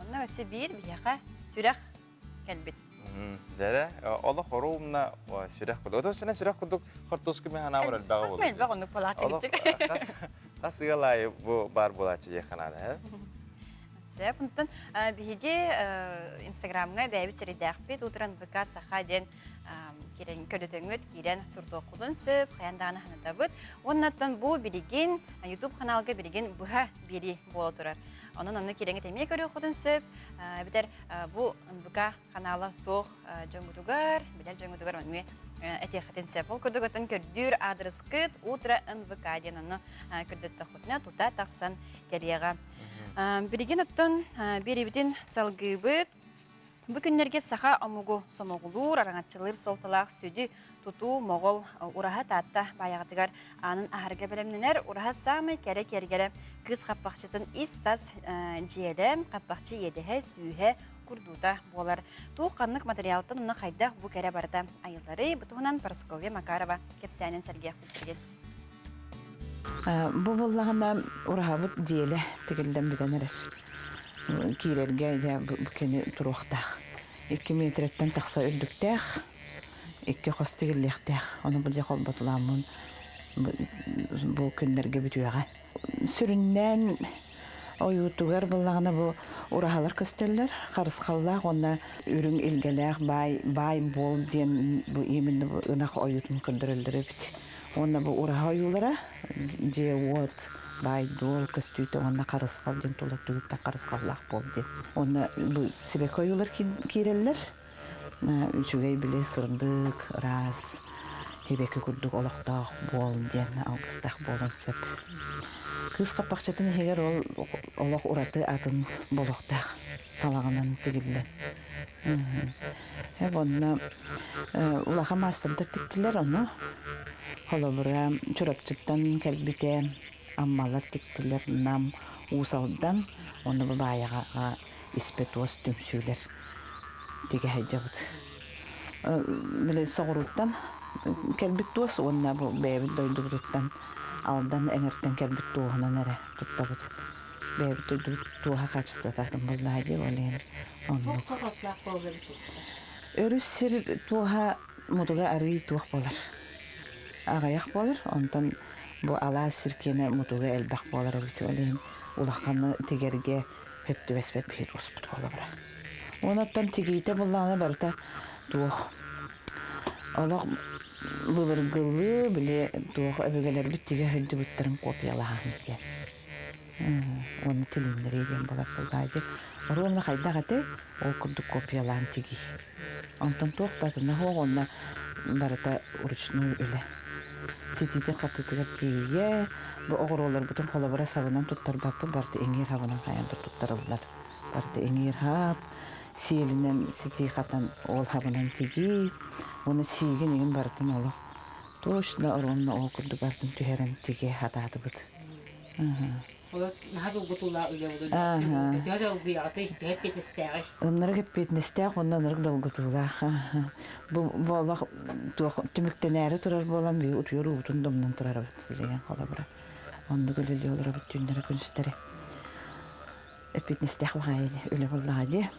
Онна өсе бир бияка сүрах келбит. Дәре, Алла хорумна сүрах курдук. Отосына сүрах курдук хартоскы мен хана бар бага болду. Мен бага ондук полачы гитчек. Хасыгалай бу бар болачы жеханада. сөп. Онтон биһиги Инстаграмга бәйбит серидәхпит утран ВК САХА ден кирен көдөтөңөт кирен сурдо кулун сөп, хаяндагына ханатабыт. Оннаттан бу билигин YouTube каналга билигин буха бири боло турар. Onun kirenge temeye görüyor kudun söp. Biter bu НБК kanalı soğuk jöngutugar, biler jöngutugar onu etiyakaten söp. Ol kudu götün kördür adres kıt ultra НБК diyen onu kördütte kutuna tuta taksan keriyega. Birigin öttün biri bitin salgıbıt. Bu günlerge saha amugu somogulur, arangatçılır soltalaq südü tutu moğol uraha tatta bayağıtıgar anın aharga bilemneler uraha samı kere kergere kız qappaqçıtın istas jiyelem qappaqçı yedehe sühe kurduda bolar. Tuğ qanlıq materialdan onu qaydaq bu kere barda ayılları butuğunan Paraskovya Makarova kepsənin sərgiyaq bitirgen. Bu bollağında urahabıt diyele tigilden bideneler. Kilerge bu kene turuqtaq. 2 metretten taqsa öldüktaq. 2 qostigilliqtaq. Onu bilde qolbatılamın bu günlerge bütüyağa. Süründen oyutugar bollağına bu urahalar kösterler. Qarısqallaq, ona ürün ilgelaq, bay bol diyen bu eminde bu ınaq oyutun kırdırıldırı bit. Ona bu uraha oyulara cevot bay dol köstüyte ona qarısqal den tolak düğütte qarısqallaq bol den. Ona bu sibek oyular kireller. Üçügey bile sırdık, ras, hebeki kurduk olaqtaq bol den, alqыстaq bolun söp. Kız qappaqçatın heger olaq uratı atın bolaqtaq talağынан tigillen. Hep onna ulaqa mastırda tiktiler onu. Holobura çorapçıktan kelbite ammalar tiktiler nam usaldan onu bu bayağı ispetos tümsüler tige hecabıt. Bile soğuruttan kelbitos onna bu bebi doyduruttan aldan enerten kelbitoğuna nere tuttabıt. Bebi doyduruttuğa kaçtı tahtım bullahi olayım. Bu korotlar bolur tutlar. Örüsür tuğa mutuga arı tuğa bolar. Ağayak bolar, ondan bu ala sirkene mutuga elbaq bolar öbütüleyin. Ulaqanı tigerge hep düvesbet bir osput bolar. Ondan tigiyte bullağına barda tuğa. Olaq bulurgılı bile tuğa öbügeler bittige hüccü bütlerin kopyalağın diye. Onu tilinleri egen bolar buldaydı. Orada qaydaqate o kurduk kopyalağın tigi. Ondan tuğdatına hoğonna barda uruşnu öyle. Sitide qatıtıgar tigiye bu oğrolar bütün kolabora savınan tuttar bakı barda enger havınan qayandır tuttarıllar. Barda enger hap, siyelinden siti qatan ol havınan tigi, onu siygen egen bardın olaq. Toşna oronna o kurduk ardın tüheren tigi hatadı bud. Ola nahabu gutula öyle olur. Döde bir atış hep bitestəği. Onları hep bitnestəğ, onları da gutula. Bu Allah tümükten eri turar bolan bir utuyor utun domdan turar bileyen qalabıra. Onu göleli olur bütünleri günüsteri. Hep bitnestəğ vaqaydı öyle vallahi.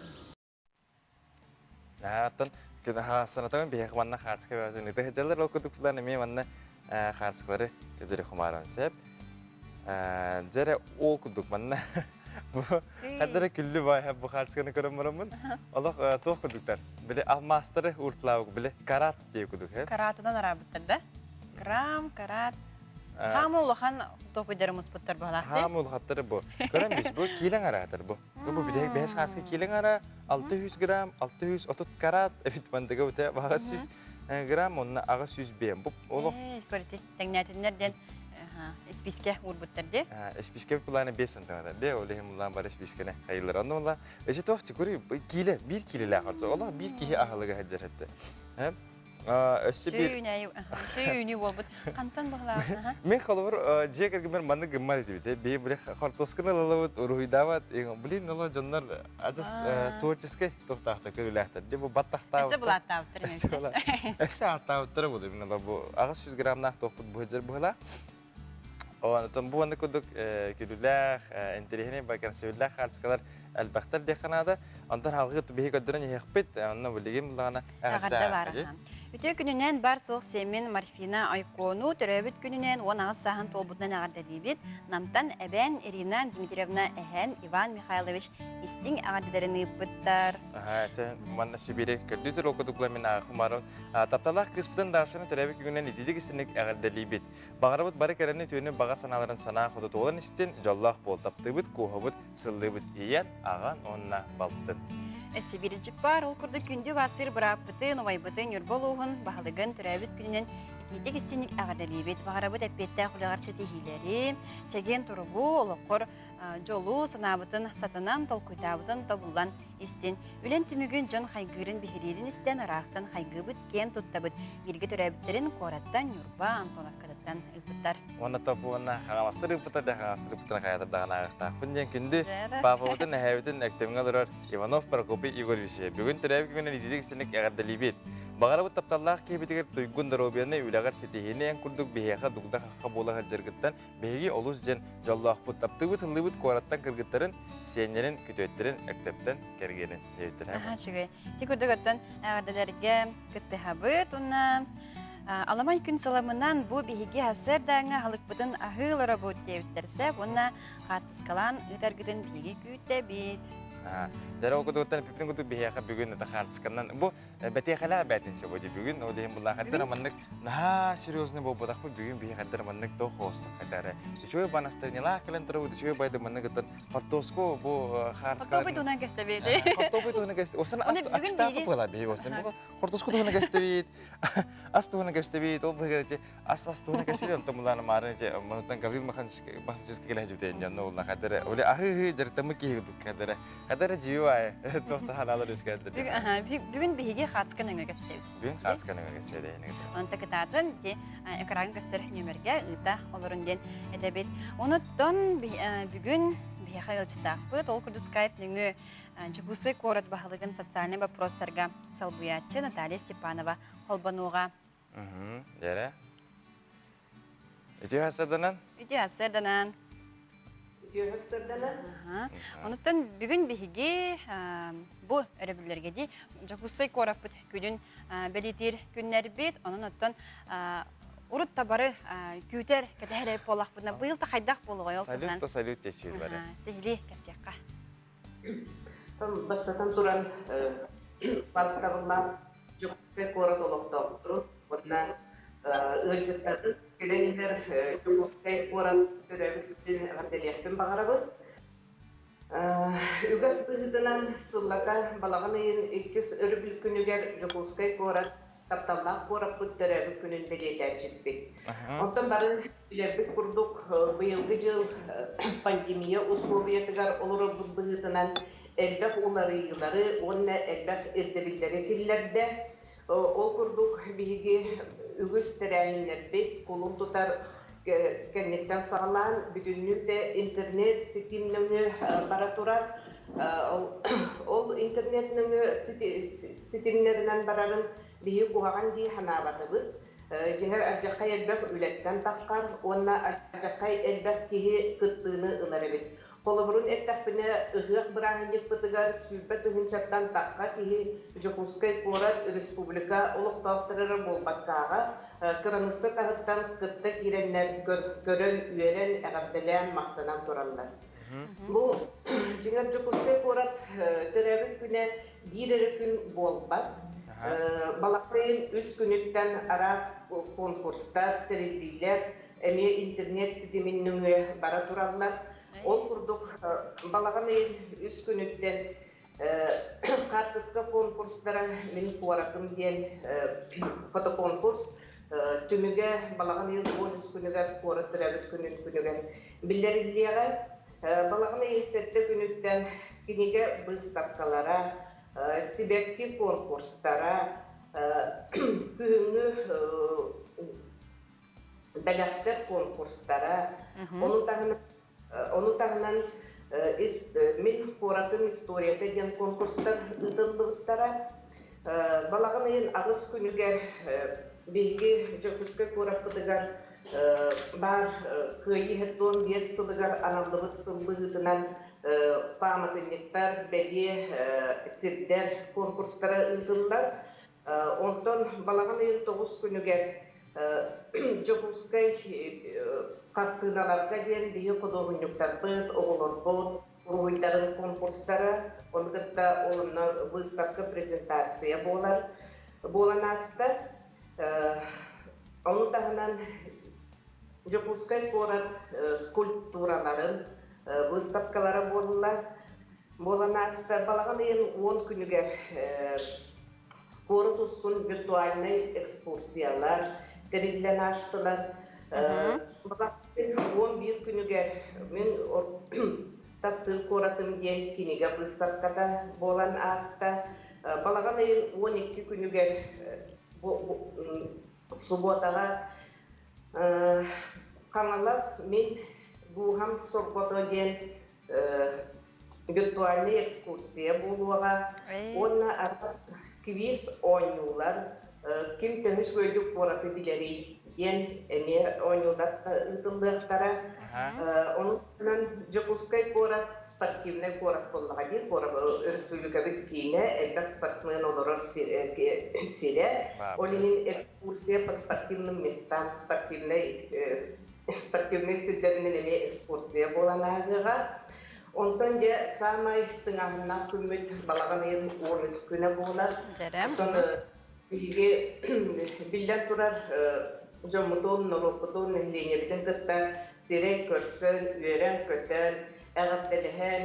Atan kita sanatan bir manna xarçqa bəzən idi. Hecalar o kutuplar nemi manna xarçqları gediri xumaran sep. Jere o kuduk manna. Bu kadar külli bay bu xarçqını görmürəm. Allah toq kuduklar. Bile almastırı urtlağı bile karat diye kuduk hep. Karatıdan arabıttırdı. Gram, karat. Hamı ulahan topiderimiz pıttır bağlaktı. Hamı ulahatları bu. Görəm biz bu kilen aradır bu. Bu bir de beş xarçqı kilen ara 600 gram, 630 karat. Evet mantığı bu da 500 gram onunla 600 bm. Bu olur. Körti. Teknetinlerden spiske urbuttardı. Spiske kullanı 5 santimetre. De olehim ulan var spiskene hayırlar. Onunla işte toh çıkıyor. Kile 1 kilo lahar. Allah 1 kilo ahlıga haccar etti. Hem Suyunu olbut. Kantan bağlar. Men kalır jeker gibi mandı gımmal etti. Bir böyle kartoskını alıp uruhidavat. Bilin ola canlar acas tuğçiske tohtahta körülahta. De bu battahta. Ese bulatta avtırın. Ese hatta avtırı bu. Bu 600 gram nah tohut bu haccar bu hala. Ondan bu anda kuduk körülah enterihine bakar sevlah harçkalar elbette de kanada. Ondan halkı tabii ki kadının yekpet. Ondan bildiğim bulana. Ağırda var. Үтө күнүнен бар соқ семин Марфина Айкону төрөбүт күнүнен 10 сахан толбутунан агардалибит. Намтан эбен Ирина Дмитриевна Эхен Иван Михайлович истин агардаларын ыппыттар. Манна Сибири көрдүтөр окудукламен ахумару. Тапталах кыспытын дашыны төрөбүт күнүнен итидик исинник агардалибит. Багарабыт бары керени төнү бага саналарын сана ходу толан истин жоллах бол таптыбыт кухабыт сыллыбыт ийен аган онна балттын. Сибири жиппар ол курду күндү бастыр быраппытын, овайбытын, юрболуғын, бағылығын, түрәбіт күнінен итидек истенник ағардалибет. Бағарабыт әппетті құлағар сетихилері, чеген тұрғу, олыққыр, жолу, санабытын, сатынан, толкуйтабытын, табулан истен. Үлен түмігін жон хайгырын бігерерін истен, арақтан хайгыбыт, кен тұттабыт. Бірге түрәбіттерін қораттан, юрба, антонаққадаттан ұпыттар. Оны тапу, оны қағамастыр ұпыттар, қағамастыр ұпыттар қайатырдаған ағықтақпын ден күнді бапабытын әхәбітін әктеміңе дұрар Иванов Прокопий Игорьевиче. Бүгін түрәбі күнінен итедек сенік әғардалибет. Бағарабыт тапталлақ кейбетігер тұйгын дұробияны үләғар сетихіне ән күрдік бейеға дуғда қаққа болаға жыргыттан бейге олыс жен жоллақ бұт таптыбыт хылыбыт қуараттан кіргіттарын сенерін күтөттірін әктептен кергенін ебіттір. Аха, чүгей. Тек үрдік өттін әғардаларға күтті хабыт, ұнна Аламай күн саламынан бұ бейге әсір даңа халықпытын ағылыра бұд деуіттерсе, бұнна қаттысқалан ұтаргыдың бейге күйті бейт. Дәрі оқыдығыттан пепін күтіп бейеға бүгін қаттысқаннан. Бұ бәтеқала бәтінсе бұды бүгін. Ол дейін бұлла қаттар аманнық наға сериозны бұл бұдақ бұл бүгін бейе қаттар аманнық тоқ қостық қаттары. Үшөй банастарынела ақылын тұры бұд, үшөй байды мұнық ұттан қортосқо бұл қартысқаларын... Қортобы туынан кәстәбейді. Қортобы туынан кәстәбейді. Осын ачтақы бұла бей осын. Қортосқо туынан кәстәбейді. Ас туынан кәстәбейді. Ол бұғырды ас туынан кәстәбейді. Онтан бұланы марын мұнықтан Гаврил МОХНАЧЕВСКАЙ келе әжібдейін жанны олына қадыры. Оле ағы жарықтамы кейгідік қадыры. Қадыры жиуай. Тоқты ханалар өскәді. Бүгін бейге қатысқан өңі кәпістейді. Бүгін қатысқан өңі кәстәбейді. Онта кітатын экран көстер нөмерге ұйта олырынден әдәбет. Оныттан бүгін бейға ғылчытақпыт. Ол күрді скайп нүңі ДЖОКУУСКАЙ КУОРАТ баһылыгын социальный вопростарга СОЛБУЯАЧЧы Наталья Степанова холбануға. Дәрі? Үті ғасырданан? Үті ғасырданан. Оныттан бүгін бейге бұ өрөбілерге де ДЖОКУУСКАЙ КУОРАТ бұд күнін бәлетер күннер бет. Оныттан урут табары күйтер кәтәрі болақ бұдна. Бұйылта қайдақ болуға елтығынан. Салют тешуіз бәрі. Сехілі кәпсеққа. Бастатан туран бастабылар ДЖОКУУСКАЙ КУОРАТ олықтау. Бұдна өлжіттатын келеңдер ДЖОКУУСКАЙ КУОРАТ көрәбіттен ғарделияқпен бағарабы. Үгас бұғыдынан сұллақа балаған ең еккес өрібіл күнігер ДЖОКУУСКАЙ КУОРАТ тапталлақ КУОРАТ бұттырабы күнін белетер жетпек. Онтан барын үлербік құрдық бұйылғы жыл пандемия условиятығар олыры бұғыдынан әлбәқ олары йылары, онна әлбәқ ердебілдері келілерді. Ол құрдық бейге үгіс тәрәйінлер бет, қолын тұтар кәнеттен сағалан, бүтіннілді интернет сетімніңі бара тұрар. Ол интернетніңі сетімнерінен барарын бейі қуаған дей ханабаты бұд. Жеңер әржақай әлбәқ үләттен таққар, онна әржақай әлбәқ кейі қыттығыны ұлары бет. Қолыбырын әттәқпіне ұғық бірағынек бұтығар сүйбәт ұғыншаттан таққа кейі ДЖОКУУСКАЙ КУОРАТ Республика олықтауқтырыры болбаққаға қырынысы тағыттан қытты керенлер көрін үйерен әғарділән мақтанан тұралдар. Бұл жеңер ДЖОКУУСКАЙ КУОРАТ түрәбі күні бір әрі күн болбақ. Балақпайын үз күніттен арас конкурстар, тәрелдейлер, әме интернет сетеменнің бара тұралдар. Ол құрдық балаған ең үз күніттен қартысқа конкурстары мен қуаратым ден фотоконкурс түміге балаған ең 10 күнігер қуарат түрәбіт күнігер білдерілдеға балаған ең сәтті күніттен кенеге бұстапқалара, себепке конкурстара, күңі бәләқтер конкурстара, Оның тағынан мен қоратым историяда ден конкурстар ұтылдықтара. Балағын ең ағыз күнігер белге ДЖОКУУСКАЙ КУОРАТ бұдығар бар көйі хеттон 5 сылығар аналдығыт сылбығытынан паматынеттар бәге сеттер конкурстары ұтылдар. Ondan balağın ayın 9 günüger ДЖОКУУСКАЙ картыналарга ден бие кодогунюктар быт, ОՂОЛОРГО, уруйдарын конкурстары, онда олымна выставка презентация болан аста. Onu tağınan ДЖОКУУСКАЙ КУОРАТ скульптураларын выставкалары болан аста. Балағын айын 10 күнігер Город Ускун виртуальный экскурсиялар, териллен аштылар. 11 күнігер мен таптыр коратым ден кинеге выставкада болан аста. Балаған айын 12 күнігер субботаға қаңалас мен бұғам сорғото ден виртуальный экскурсия болуға. Онна арбас квиз ойнулар, ким тәңіш көйдік бораты білері ден әне ойнулар ұтылдықтара. Онынан ДЖОКУУСКАЙ КУОРАТ спортивный КУОРАТ болуға дейін, республикабы кейіне әлбәк спортсмен олырыр сире. Олinin экскурсия по спортивным местам, спортивный сіздерінің әне экскурсия боланағыға. Ondan da samay tыңағына күмет балаған ерін 13 күні болар. Sonra bilden turar жомутон, норокутон, нәхленебдің кітті сирек көрсін, үйерен көтен, әғаптеліген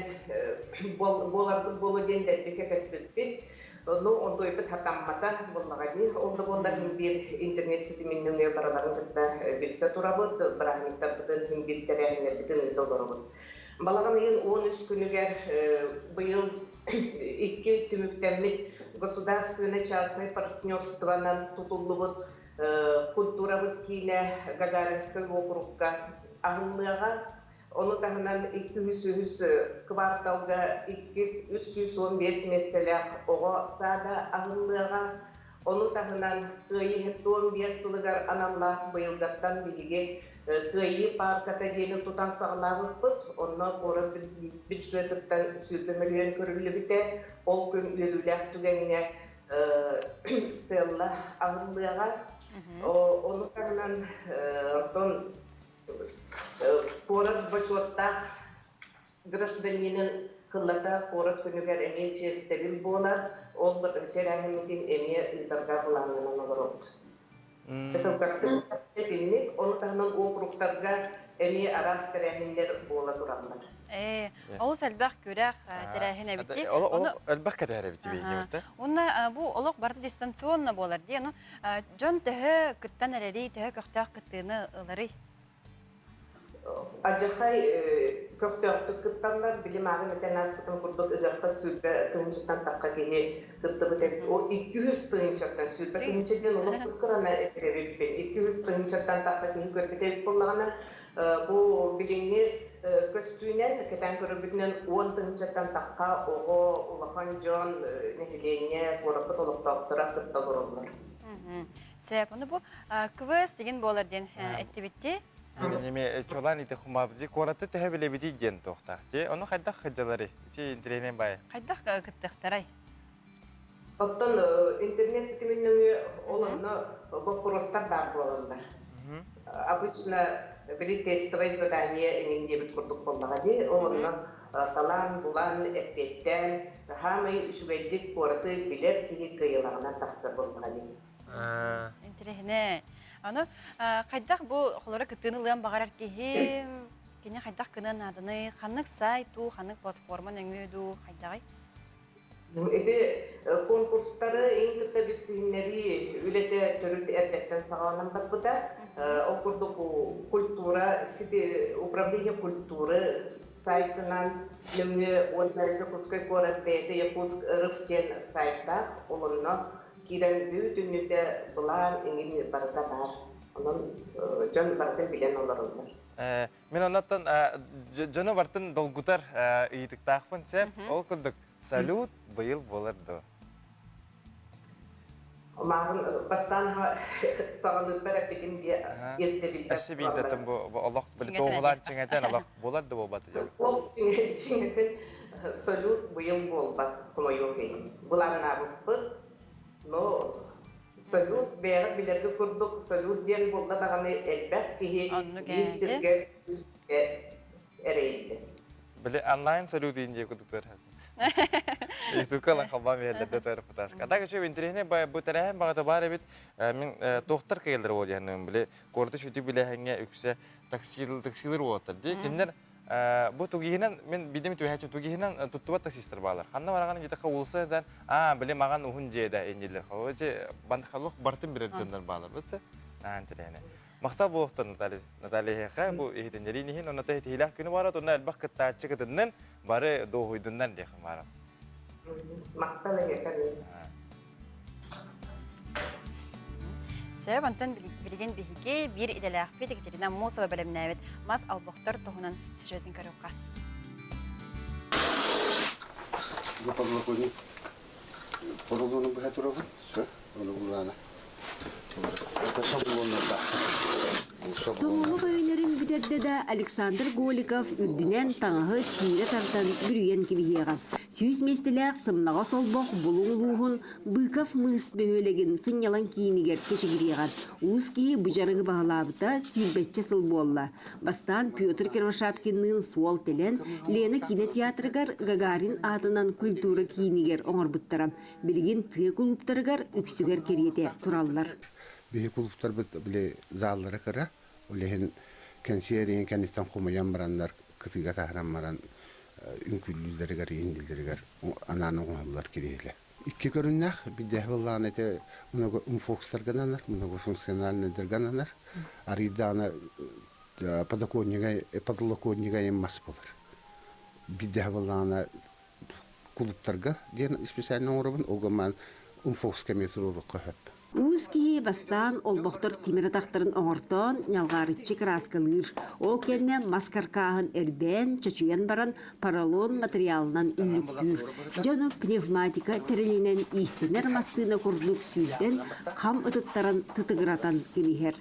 болу дендердіке кәспетпек. Онда өйпіт хатаммата болмаға дейін. Олды бір интернет сетіменнің бараларын кітті білсе тұрабыд, бірағынықтар бұтын білдері әңгер бітін ұлдолары бұд. Балаған ең 13 күнігер бұйыл 2 түміктәмік государственный частный партнерстводан тұтылы культура кейіне Гагаринскай округка ағылыға. Оны тағынан 200 кварталға 315 местелек оға сада ағылыға. Оны тағынан 15 сылығар аналлақ бұйылдаттан біліге Кыйы парката дейін тұтан сағылағы бұд, онына қоры бюджеттіктен сүрді миллион көрілі біте, ол күн үйелілік түгеніне стелла ағылыға. Оны қағынан қоры бачуаттақ гражданинын қыллата қоры күнігер әме честевіл болар, ол бір өтер әңіметін әме ұйдарға бұланынан олар олды. Оны тағынан округтарға әме арас тәрәхіндер бола тұрамдар. Ол сәлбәқ көрәқ тәрәхін әбітті? Ол әлбәқ кәрәр әбітті бейіне өтті? Оны бұл олық барды дистанционна болар де, жон түхі күттен әрәрі, түхі көқтәқ күттіні ұлары? Ажақай көктөқтік кыттанлар білім ағын өтен аспытын құрдық ұғаққа сүрбі тұңжықтан таққа кейе кытты бұтен. О 200 тұңжықтан сүрбі тұңжықтан олық күткірана әкіребеппен. 200 тұңжықтан таққа кейе көрбетеп болағына бұл біліңер көстүйінен кәтен көрібітінен 10 тұңжықтан таққа оғы ұлақан жон нәхілене қорапыт олықтақтыра кытта бұрылар. Сәп, оны бұл квест деген болар ден әттебетте? Неме чолан ите хумабди кораты тәһә беле бити ген тоқтақ те. Оны қайдақ қыджалары? Се интернетен бай. Қайдақ кыттықтарай? Оттан интернет сетіменнің олымны БОППУРУОСТАРГА боландар. Обычно били тестовое задание энеңде бит курдук болмаға де. Олымны талан, булан, әппеттен, хамай үшігайдік кораты билер кейі кайылағына тақсыр болмаға де. Интернет. Аны қайдақ бұл қолары күттіңіліған бағарар кейі, кене қайдақ кінін адыны, қанық сайту, қанық платформан өңмейду, қайдағай? Эти конкурстары ең күтті бісінері үлеті түрілді әрдеттен сағаланан бар бұда. Оқырды культура, управление культуры сайтынан немне ДЖОКУУСКАЙ КУОРАТ бәйді Якутск ұрықтен сайттақ олынна Кирен бүйдүнүдө булар эңин барда бар. Онун жон бардын билен олорулар. Мен онаттан жоно бартын долгутар ыйдыктаакпын сеп, ол курдук салют быйыл болорду. Мағын бастан сағылып бәрі бігінде ерте білдер. Әші бейдетін бұл олық білі тоғылан чеңетен олық боларды бол баты жау? Ол чеңетен салют быйыл бол бат, құмайыл бейін. Бұларына бұппыт, но салют бәғі білерді күрдік, салют ден болда дағаны әлбәт кейі естірге әрейді. Біле онлайн салют дейінде күдіктер әсін. Итукалан қалбам елдерді тұрып бұтасқа. Ада көшіп интернетіне бұл тәрәхен бағыты бар әбет, мен тоқтар кәлдер ол яғының біле, көрді шүті біле әңге үксе таксилер олаттыр. Кендер бұл тугейінен, мен бейдемі төйәчім тугейінен тұттуат таксистер бағалар. Қанна барағанын жетіққа олысы әден, біле маған ұғын жейді әйнелер қалу. Банды қалуық бартын бірер жондар бағалар. Бұтты? Мақтал болуқтыр Наталья Хеха, бұл ехетендерін ехен, оната хетелек күні барады, оны әлбақ кіттатшы кітіннен бары доғойдыңнан дейхін барам. Мақтал егекәлі. Сәбіп антон білген бігіге бір иделәқ бет Екатерина Мосова бәлімнәвет мас албақтар тұғынан сюжетін көріуға. Порогону бігәтірігі? Що? Оны бұлғана. Тоңолу көйнерин битерде да Александр Голиков үрдүнен таңағы тире тартан бүрген кибиеға. Сүйіз местеләк сымнаға солбоқ бұлуңлуғын Быков мыс бөхөлеген сынялан кейінігер кешегіріған. Уыз кейі бұжарығы бағалабыта сүйілбетче сыл болла. Бастан Петр Кирвашапкиннің суал телен Лена кинотеатрыгар Гагарин атынан культура кейінігер оңыр бұттарам. Білген тығы клубтарыгар үксігер керете тұраллар. Бихи клубтар біле заллары кыра, олеген кәнсиереген кәнеттен қомаян барандар, кытыға тағыран баран үнкүллілдерігер, енділдерігер, ананың оңалар керейлі. Икки көріннәқ, биддәх болған әте фокустаргананар, функциональныдыргананар, ариданы подолоконнига еммас болар. Биддәх болған клубтарға ден специальный орабын, оғаман фокускаметр орыққа хөп. Уыз кейі бастан олбоқтыр тимір тақтырын оңыртон, нялғарытчы краскалыр. Ол кенне маскаркағын әрбен, чачуян баран поролон материалынан үнліктір. Жону пневматика тәрелінен истенер массына күрдлік сүйден қам ұтыттарын тұтығыратан кемігер.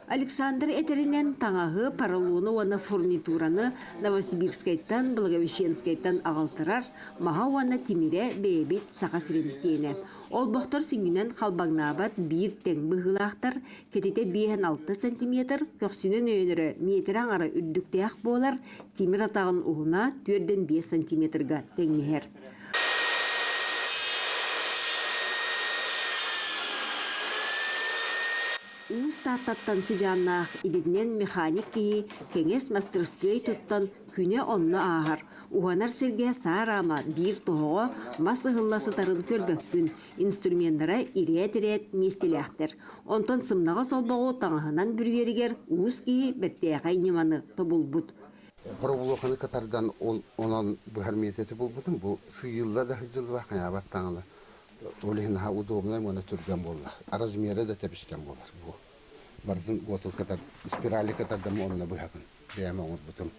Александр Этеринен таңағы паралоны оны фурнитураны Новосибирскайттан, Благовещенскайттан ағалтырар, маға оны темире бейбет сақа сіренкені. Ол бұқтар сүнгінен қалбағнабат бір тең бұғылақтар, кетете 5-6 см, көксінен өйінірі метр аңары үрдіктеяқ болар, темір атағын ұғына 4-5 см-ға теңмехер. Уыз таттаттан сыжаннақ идедінен механик кейі кеңес мастерской тұттан күне онны ағар. Уғанар серге сарама бір тоғыға масы ғылласытарын көрбөккін инструментары ирет-ирет местелектер. Онтан сымнаға солбағы таңағынан бүргерігер уыз кейі бәттеғай неманы тобыл бұд. Пробулоқаны қатардан онан бұғар мететі бұл бұдың, бұл сүйілла да жыл вақын абат таңылы. Олығынаға удобнай мұны түрген болла. Аразмері да тәбістен болар. Бардың ғотыл қатар, спирали қатардан мұнына бұғапын. Бәйәмі оңыр бұтым.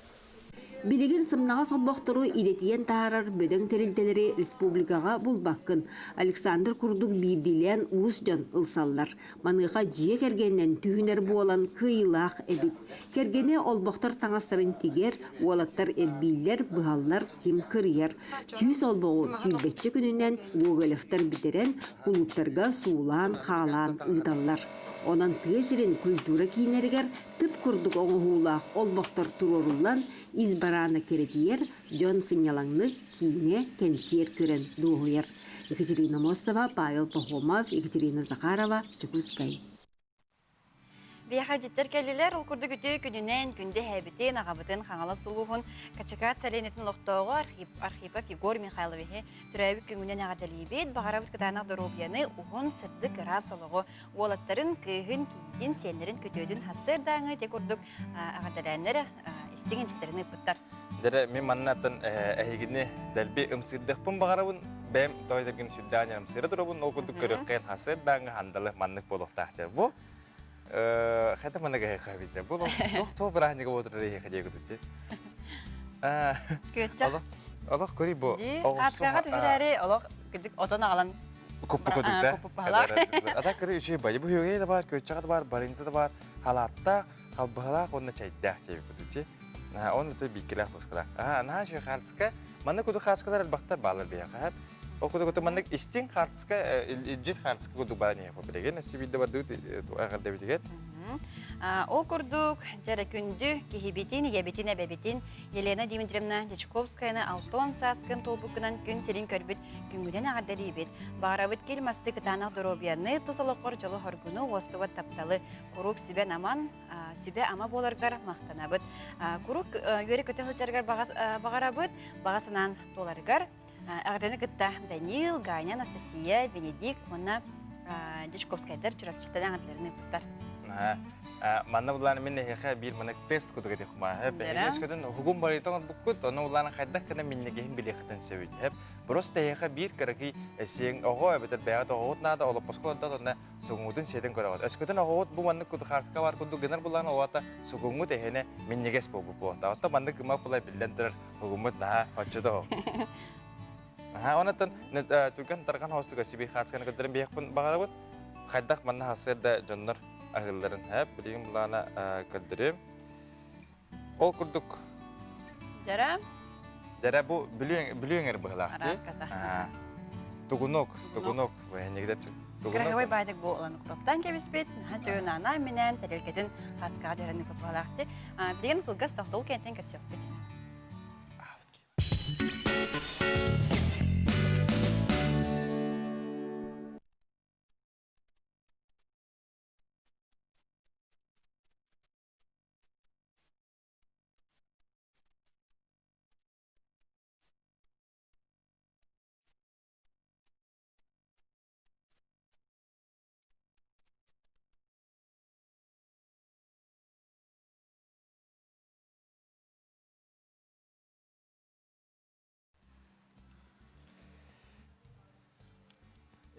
Билигин сымнаға солбоқтыру идетиен тағарар бөдің тәрілтелері республикаға бұлбаққын. Александр Курдук бейбилен уыз жан ұлсаллар. Маныға жие кергеннен түйінер болан кыйлақ әбит. Кергене олбоқтар таңастырын тегер, олаттар әббейлер, бұғаллар кем кірер. Сүйіс олбоғы сүйілбетші күнінен оғылықтар бідерен, құлыптарға суылан, қалан, ұйталлар. Онан тезерин культура кейінерігер тып күрдік оңғулақ олбоқтар тұрорулан избараны керетиер жон сынялаңны кейіне кенсер көрін доғыер. Екатерина Мосова, Павел Пахомов, Екатерина Захарова, ДЖОКУУСКАЙ. Бияха життер кәлілер, ол күрді күті күнінен күнде әбітен, ағабытын, қаңала сұлуғын, качакат сәленетін лоқтауға архипа Фигор Михайловихе түрәбік күнінен ағадалейбет, бағарабыт кытанақ дұрубияны ұғын сырдық расылығы, олаттарын күйін кейден сенлерін көтөдің хасырдаңы те күрдік ағадаләнері істеген життеріні бұттар. Дәрі мен маннаттан әйгіне дәлбе ұмсырдықпын бағарабын, бәм тойдырген сүрдәне ұмсыры тұрыбын, ол күрдік көріқкен хасырдаңы хандалы маннық болуқтақтыр. Бұл Хәтә менә гәйхә бит. Бу то бирәһнигә отырыр яхә дигә дитте. Көтчә. Аллах күри бу. Аскага төһәрәре, Аллах кидик отана алан. Күп күдүктә. Ада күри үче бай. Бу югә да бар, көтчә да бар, баринта да бар. Халатта, халбыгыла конна чайда дип дитте. Он это бикелах тускала. На şu харцка, мана куду харцкалар албакта балар бияга. О куду мана истин харцка, ижит харцка куду бани япа билеген. Сибидде бадыт агарда битеген. Ол курдук жара күндү кихибитин, ябитин, эбебитин Елена Дмитриевна Дичковскаяны алтон саскын толбукынан күн серин көрбүт күнгүден агардары бит. Барабыт келмасты кытанак доробияны тусалокор жолу хоргуну остубат тапталы курук сүбе наман, сүбе ама боларгар мактанабыт. Курук йөрі көтөхүлчәргар багарабыт, багасынан толаргар. Агарданы кытта Данил, Ганя, Анастасия, Венедикт, мына Дичковскайдар чурапчыстан агарларыны буттар. Манна буланы мен хеха бир мана тест куду гете хума. Бес көтөн хугум бар итон буккут, оны буланы хайда кына миннеге хим билехтен севит. Просто хеха бир караки сен ого бетер баят огот нада олоп паскода тонна сугумутун седен көрөгөт. Эскөтөн огот бу манны куду харска бар куду генер буланы оата сугумут эхене миннеге спобу бота. Ата манны кыма булай биллентер хугумут на хоччодо. Онотон түргөн тарган хостуга сибир харсканы көдөрүн бияқпын багарабыт. Хайдак манна хасырда жоннор агылларын хәп билген булана көддөрөм. Ол курдук. Жара бу бүлөңер быгылак. Тугунок, венегде тугунок. Краговой байдык болан кроптан кебиспет, хачыгына менен терелкетин хацка дерен көпалакты. Билген кылгас токтол кентен көсөппүт.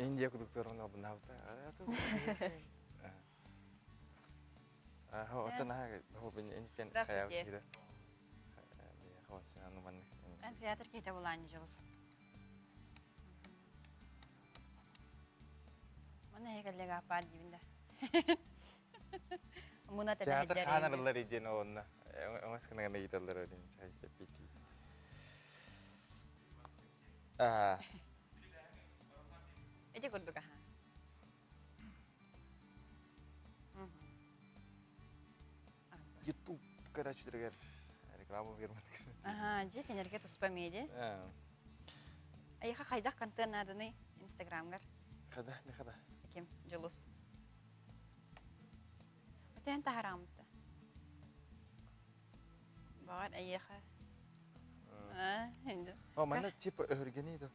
Индия кудуктарына бунавта. Энкен каяк киде. Хавасына нуман. Театр кейте булан жолус. Мана хегелеге апар дибинде. Муна театр ханарлар иден онна. Оңаскына гана гиталар өден чайып бити. Эти курдука. YouTube карачтыргар реклама бермек. Жи кенерге туспамеди. Айха хайдак контент надыны Instagramгар. Хада. Ким жолус. Атен тарамты. Бар айха. Инде. Мана типа өргенейди.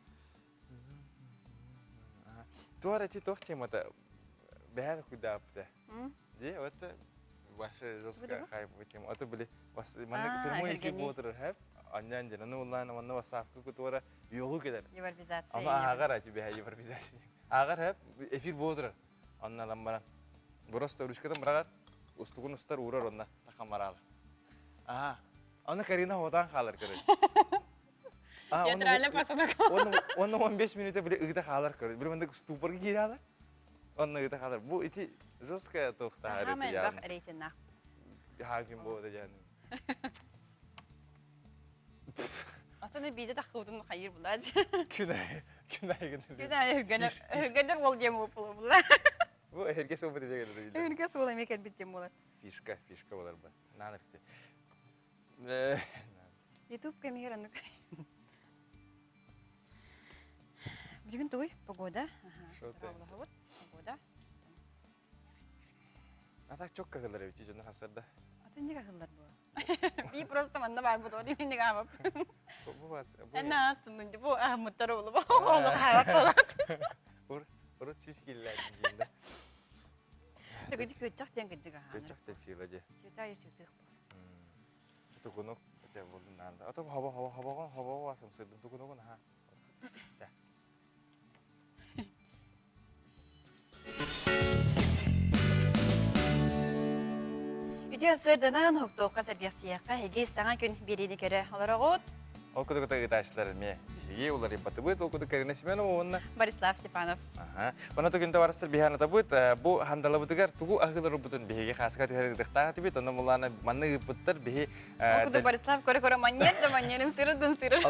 Туара чи тох темата бәһәр кудапты. Ди, вот башы жолска хайп битем. Аты били, мана прямой эфир болдыр хәп. Аннан жана улланы мана WhatsApp-ка кутуара югу кедер. Европизация. Ана агар ати бәһә европизация. Агар хәп эфир болдыр. Аннан ламбара. Просто ручкадан барар, устугун устар урар онна тахамарал. Аны Карина отан халар көрөш. Театральный посадок. Он 15 минут били ыгыта халар көрөш. Бир мында ступорга кире алар. Онна ыгыта халар. Бу ити жесткая тохта арыты. Хамен бак рейтинг. Хаким болду жаны. Атаны биде тахудун хайыр булар. Күнай Генер бол дем булар. Бу herkes o böyle gelir. Herkes ola мекер бит дем булар. Фишка болар бу. Наныкты. YouTube камераны. Бүгүн той погода. Погода. Так çok kakılır evci canı hasarda. Аты не kakılır bu. Bir просто manda var bu da ne gama. Bu vas. Ana aslında bu mutlar olup oğlu hayat falan. Orada çişkiller diyende. Çünkü köçak diyen gıcık ha. Köçak çişkiler. Sütayı sütük. Tukunuk aja buldun nanda. Atau hava wasam sedem tukunukun ha. Dah. Ütü sırdanan hukuk kasabiyasıya heges sana gün birini kere olarak O kudu gitaşlar me биһиги улар ибатыбыт ол куду Карина Семенова онна Борислав Степанов. Оны түгенде барыстыр бихана табыт бу хандалабытыгар тугу агылар бутун биһиги хаска төһөрдөхтаа тибит оны мулланы манны ыппыттар биһи Куду Борислав көре маньет да маньерим сырыдын сыры.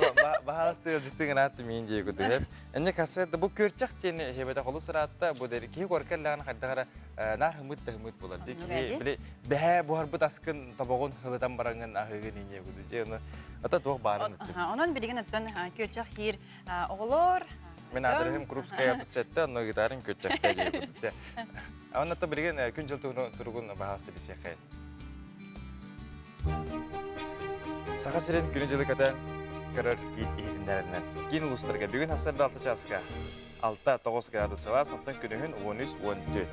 Бахаласты життиген атты мен жей куду хеп. Энне кассета бу көрчак тени хебете холу сыратта бу дери ки коркаллаган хаддагара нар хымыт болар. Деки биле бәһә бу харбыт аскын табагын хылыдан баранган ахыгын ине куду же оны ата туг барын. Онон билеген өттөн көчак хир оголор. Мен адресим Крупская подсетте, но гитарын көчакта жей куду. Анната билеген күн жыл тургун бахасты бисехай. Саха сирен күнү жылы ката көрөр ийдиндеринен. Кийин улустарга бүгүн хасарда 6 часка 6-9 градус Цельсия, антон күнүхүн 13-14.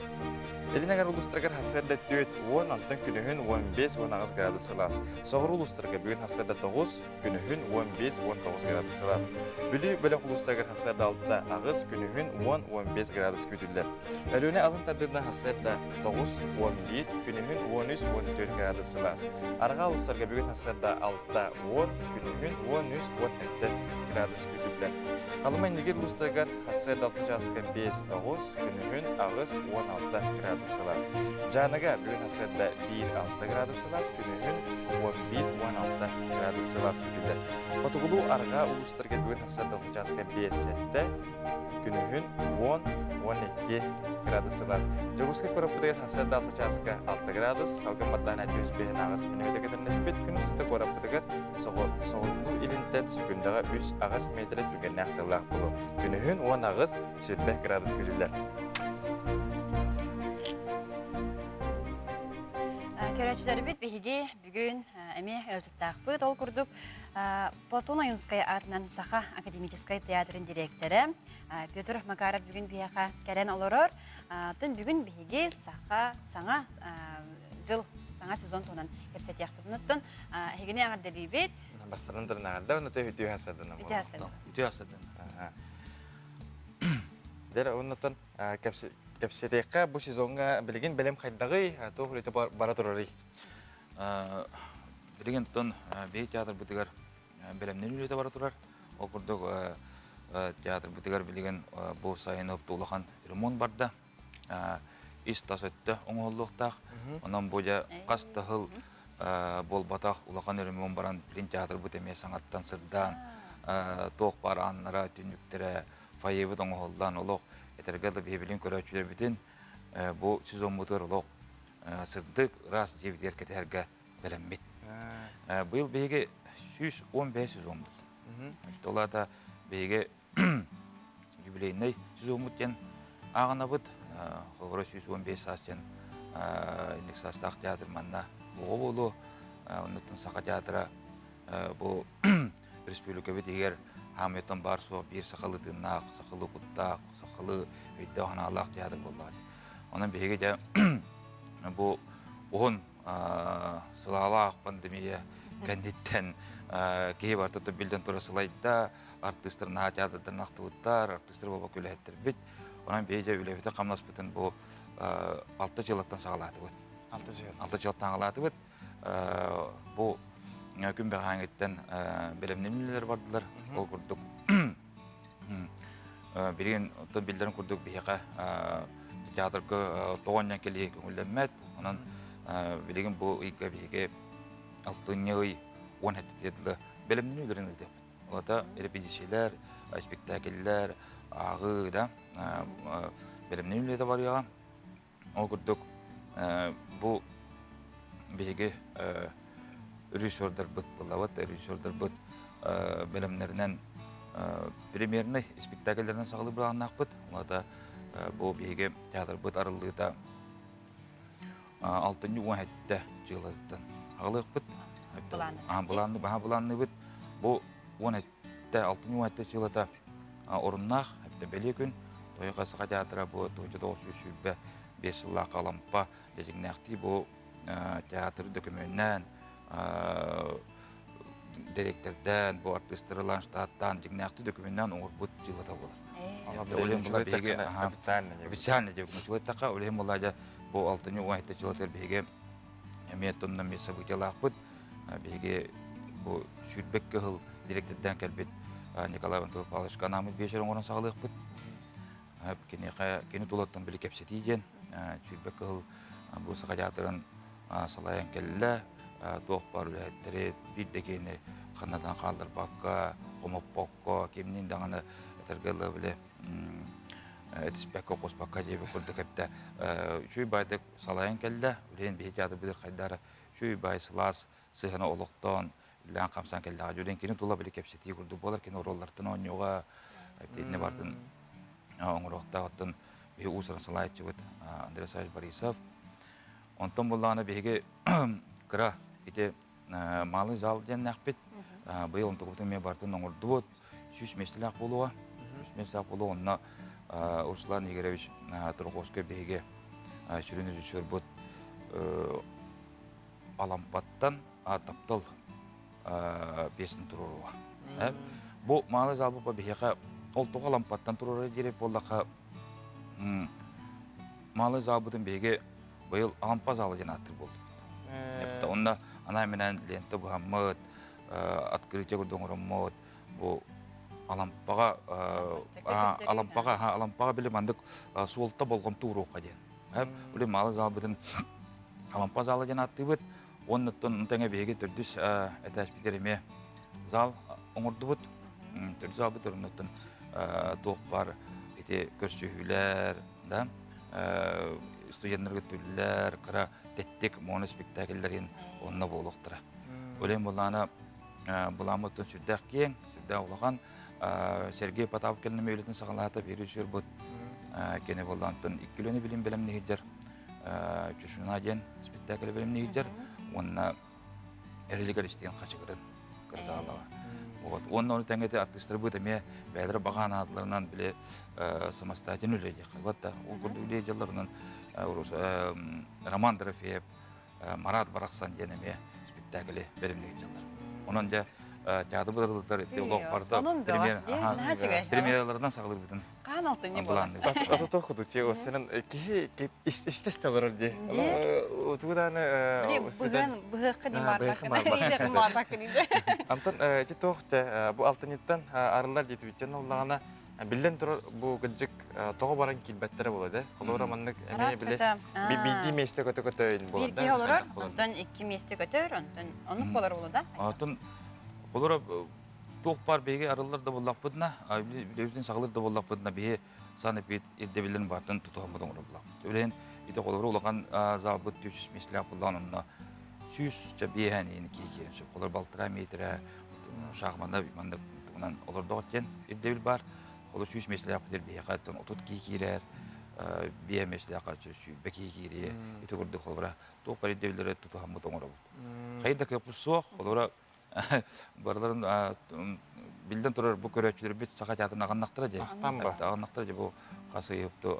Элинегер улустарга хасарда 4-10, антон күнүхүн 15-19 градус Цельсия. Согур улустарга бүгүн хасарда 9, күнүхүн 15-19 градус Цельсия. Бүлү бөлөк улустарга хасарда 6, агыс күнүхүн 10-15 градус күтүлдүр. Өлүнө алын тадырда хасарда 9-11, күнүхүн 13-14 градус Цельсия. Арга улустарга бүгүн хасарда 6-10, күнүхүн 13-17 градус күтүлдүр. Калымай негер улустарга хасарда 6 часка 5-9, күнүхүн агыс 16 градус Цельсия. Жанага бүгүн хасарда 1-6 градус Цельсия, күнүхүн 11-16 градус Цельсия күтүлдүр. Котугулу арга улустарга бүгүн хасарда 6 часка 5-7, күнүхүн 10-12 градус Цельсия. Жогускай корапыдагар хасарда 6 часка 6 градус, салгын баттан айтыбыз бейін ағыс миниметекетін неспет күн үстіті корапыдагар соғылу илинтен сүгіндіға 3 ағыс метрі түрген нәқтылақ болу. Күнүхүн 10 ағыс 15 градус күтүлдүр. Көрәчілері бит бейге бүгін әме әлжіттақпыт ол күрдік П.ОЙУУНУСКАЙ ААТЫНАН САХА академическай театрын директоры Петр Макаров бүгін бейақа кәрен олырыр. Түн бүгін бейге САХА саңа жыл саңа сезон туынан кепсет яқтыдың ұттын. Хегіне ағарды бейбет. Бастарын тұрын ағарда, оны тәй үтіу хасадын. Үтіу хасадын. Дәрі ұнытын кепсетеққа бұл сезонға білеген бәлем қайдағы тоғыр еті бара тұрары? Білеген тұн бей театр бұтығар бәлемнен үлеті бара тұрар. Ол күрдік театр бұтығар білеген бұл сайын өпті ұлақан ремонт барды. Ис тас өтті оңғылықтақ. Онан бойа қас тұғыл бол батақ ұлақан ремонт баран білен театр бұтеме саңаттан сырдан тоқ бар аннара түніктері файебі оңғылдан олық Этергелді бейбілін көрәтшілер бітін бұл сезон мұтыр олық сырдық рас жевдер кетерге бәлеммет. Бұл бейге 115 сезон бұд. Олада бейге юбилейнай сезон мұттен ағына бұд. Қолғыры 115 састен индексастақ театр манна бұғы болу. Оннықтың сақа театра бұл республика бет егер Хаметтен бар соқ бір сақылы дыннақ, сақылы құттақ, сақылы өйді оғаналақ театр болады. Оның бейге де бұл оғын сылағалақ пандемия кәндеттен кейі бартыты білден тұры сылайда, артыстыр наға театрдың ақтығыттар, артыстыр баба көлі әттір біт. Оның бейге үләбеті қамнас бітін бұл 6 жылаттан сағалаты бұд. 6 жылаттан сағалаты бұд. Бұл күн бәғаңеттен бәлемнемелер бардылар. Ол күрдік. Берген білдерін күрдік бейіға театрғы тоғаннан келе көңілденмәд. Онан білген бұл үйгі бейге 6-й 10 әттетеді бәлемнемелерін өйдеп. Олада репетициялар, спектакльлер, ағы да бәлемнемелері бар яға. Ол күрдік бұл бейге режиссердар бұд болават, режиссердар бұд бәлемнерінен премьерный спектакльдерінен сағылы бір ағынақ бұд. Олада бұл бейге театр бұд арылығыда 6-10 жылдықтан ағылық бұд. Бұланны бұд. Бұл 6-10 жылыда орыннақ, бәлі күн. Тойға сақа театра бұл 900 5 жылға қалампа лезігнәқті бұл театр документнен директордан, бұл артыстырылан штаттан, жігнәқті документнен оңыр бұд жылыда болар. Официальный деп жылыттаққа, олем олайда бұл 6-10 жылытыр бейге метоннан мен событиялақ бұд, бейге бұл сүрбекке ғыл директордан кәлбет Николай Антонов Павловичка намыт бешер оңырын сағылық бұд. Кені толаттың білі кепсеті ден, чүрбек қыл бұл сақа театрын салайын келі, тоқ бар үләттері, бір дегені қаннадан қалдыр баққа, қомып боққа, кемнен даңаны әтіргілі білі әтіспекке қоспаққа жебі көрді кәпті. Шүй байдық салайын келі, үлен бейт жады білір қайдары, шүй бай сылас, сығыны олықтан, үлен қамсан келі аға жүрен кені тұла білі кепсеті көрді болар, кені ороллартын ойнуға, әптейіне бардың оңырықтағы оттын бей ұсырын салайытшы бұд Андрей Саевич Борисов. Онтан болағына бейге кіра ете малы зал ден нәқпет. Бұл онтығыптың мен бардың оңырды бұд. Сүш месілі ақ болуға. Сүш месілі ақ болуға. Онына Урсулан Игоревич Тұрғосқы бейге сүрін үзішір бұд. Алампаттан таптал бесін тұруға. Бұл малы зал бұпа бейге ол тоға алампаттан тұруры дереп болдаққа малы забыдың бейге бұл алампа залы ден аттыр болды. Онда ана менен ленті бұғамыд, открытие көрдің ұрымыд, бұл алампаға білім андық суылта болғым тұруға ден. Бұл малы забыдың алампа залы ден атты бұд, онын тәңе бейге түрдіс әтәшпетеріме зал оңырды бұд, түрді забыд ұрынықтың тоқ бар, көрсүйілер, студентлерге түлілер, қыра тәттік моны спектакльдерін онына болуқтыра. Өлен болағына бұламыттың сүрдәқ кейін, сүрдәқ олаған Сергей Потапов келіні мейлетін сағалаты бері жүр бұд. Кені болағынтын 2 кілөні білім білімні егдер, жүшіна ден спектакль білімні егдер, онына әрелігер істеген қачығырын қырзағалаға. Оны тәңгеті артистер бұдыме бәдір баған адыларынан біле самостоятельно үлейді. Ол күрді үлейді жыларынан Роман Дорофеев, Марат Барақсан денеме спектаклі бәрімдегі жылдар. Оның да театр бұдырылықтар етті олық барды премьераларынан сағылыр бұдын. Қан алтын не болады? Аты тоқыды те осының кейі істесті барыр де. Тұғыданы... Бұғықы не марбақы дейді. Антон, те тоқты бұл алтынеттен арылар дейті өттен олағына білден тұрыр бұл күджік тоғы баран келбәттері болады. Қолуыра маңнық әмейе біле бейді месті көті өйін болады. Бірге олырыр, ондан 2 месті көтір, онық болар олы да? Атын қолуыра тоқ бар бейге арылар да болақ бұдына, білеудің сағылыр да болақ бұдына бейе саны бейт ердебілін бартын тұтуған бұдың ұры болақ. Өлейін, еті қолуыра олаған зал бұд 300 месілі болған онына сүйіз бейхән ені кейкерін. Қолуыра балтыра метрі, шағыманда олырды өткен ердебіл бар. Қолы сүйіз месілі бұдыр бейхә тұн отут кейкерер, бейе месілі қаршы бәкей кейкері, еті көрді қолуыра тоқ бар ердебілері тұтуған бұдың ұры болды. Қайда көпіс соқ, қолуыра барларын білден тұрар бұл көрәтшілер бет сақа театрын ағаннақтыра же. Ағаннақтыра же бұл қасы епті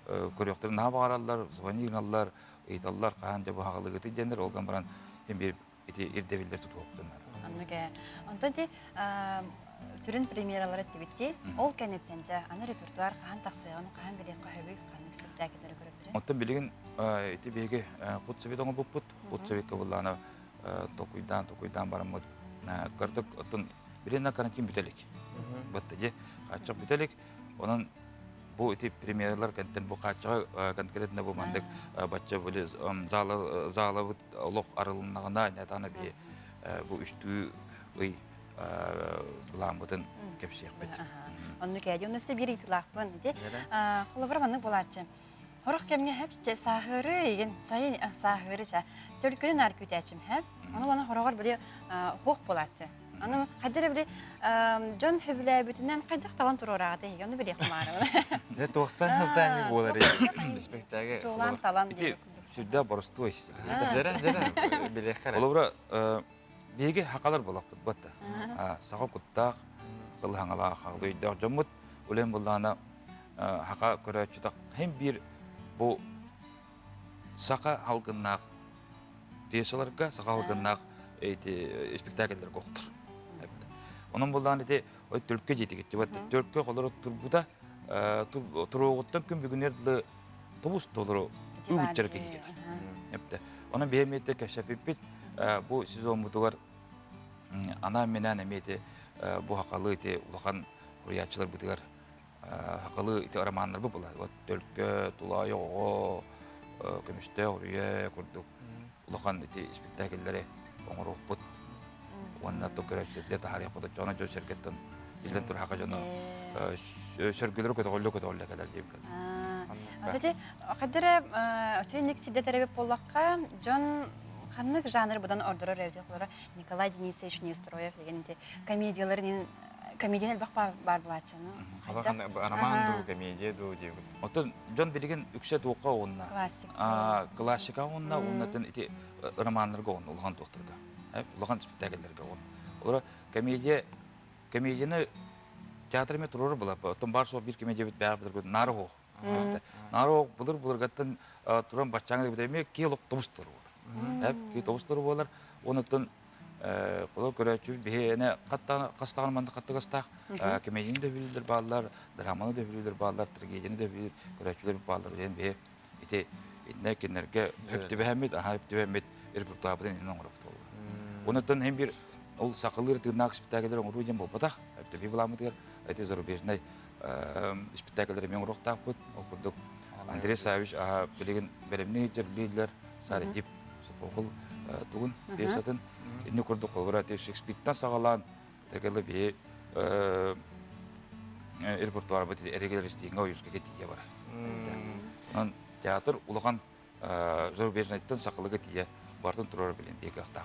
көректері наға бағаралар, звонигналар, ұйталар, қаған же бұл ағылығы тейдендер, олған баран бір ердебелдер тұту оқтын. Онда де сүрін премьералар әтті бітте, ол кәнеттен же аны репертуар қаған тақсығы, оны қаған білек қағабы қағанық спектакелері көріп бірі? Онтан білеген әті бейге құт сөбет оңы бұп бұт, құт сөбетке болағына токуйдан барамыд кырдык оттон бирена карантин бүтелик. Бытты же качак бүтелик. Онан бу эти премьералар кенттен бу качак конкретно бу мандык бачча буле залы олох арылынагына нетаны бе бу үчтүү ый буламытын кепсек бет. Онны кәде онысы бир итилакпын де. Колобар маны боларчы. Хорох кемге хепсте сахыры еген сайын сахырыча. Төлкөнүн ар күтәчим хеп. Аны бана хорогор бире хок болатчы. Аны хадыр бире жон хөблә бүтүннән кайдак талан турарага де. Аны бире хмары. Не тоқтан хылтан болар еді. Спектакль. Толан талан де. Сюда борстой. Жара биле хара. Олобра беге хакалар болак бутта. Сага куттак кыл хаңала хагыйда жомут улем булдана хака көрөчүтак hem bir bu saka halkınnak piyaslarga saka halkınnak spektakller koktur. Onun buldan ete o Türkiye jetik. Türkiye olarak turbuda turuğuttan gün bugünlerde tobus dolu uçacak gibi. Yaptı. Onun BMW'de keşfedip bu sezon mutugar Ана менен эмети бу хакалы ити улахан куриячылар бутыгар хакалы ити романдар була. Вот төлкө, тулай, ого, көмүштө, урие курдук. Улахан ити спектакльлери оңорук бут. Онна токөрөчүлөр тарих бут. Жона жо шеркеттен билен тур хака жона шөргөлөр көтөлө кадар деп. Атати кадыр очойник сидетеребе поллакка жон ханнык жанр будан ордорор ревде кулара Николай Денисович Неустроев деген комедияларын комедиялар бар булачаны. Алахан роман комедия деп. Отон жон билген үксет окка онна. Классика онна, оннатын ити романдарга онна улган доктурга. Улган спектакльлерге онна. Олар комедияны театрме турор була. Отон бар со бир комедия бит баабдыр нарго. Нарго булыр-булыргаттан туран бачаңы битеме килок тобустур. Ки тобустур болар. Оннан Қолар көрәчү бейіне қастаған манды қаттығыстақ, комедияны да білдір балалар, драманы да білдір балалар, трагедияны да білдір көрәчүлер балалар деген бей. Ете, етіне кенлерге өпті бәмет, өпті бәмет репертуабыдан енің оңырапты olur. Онытын hem bir ол сақылыр тырнақ спектакльдер оңыру ден бол батақ, өпті бей бұламыдығар, әте зарубежный спектакльдер мен оңырақтақ бұд, оқырдық. Андрей Савич білеген бәлеміне жерлейлер, сары деп, соқыл туғын, бесатын. Ini kurdu kolberati Shakespeare sagalan terkala be repertoire bati ergeleristing o yuska getiya bara. Nan teatr ulagan zarubejnaytan saqalı getiya bardan turur bilen bekaqta.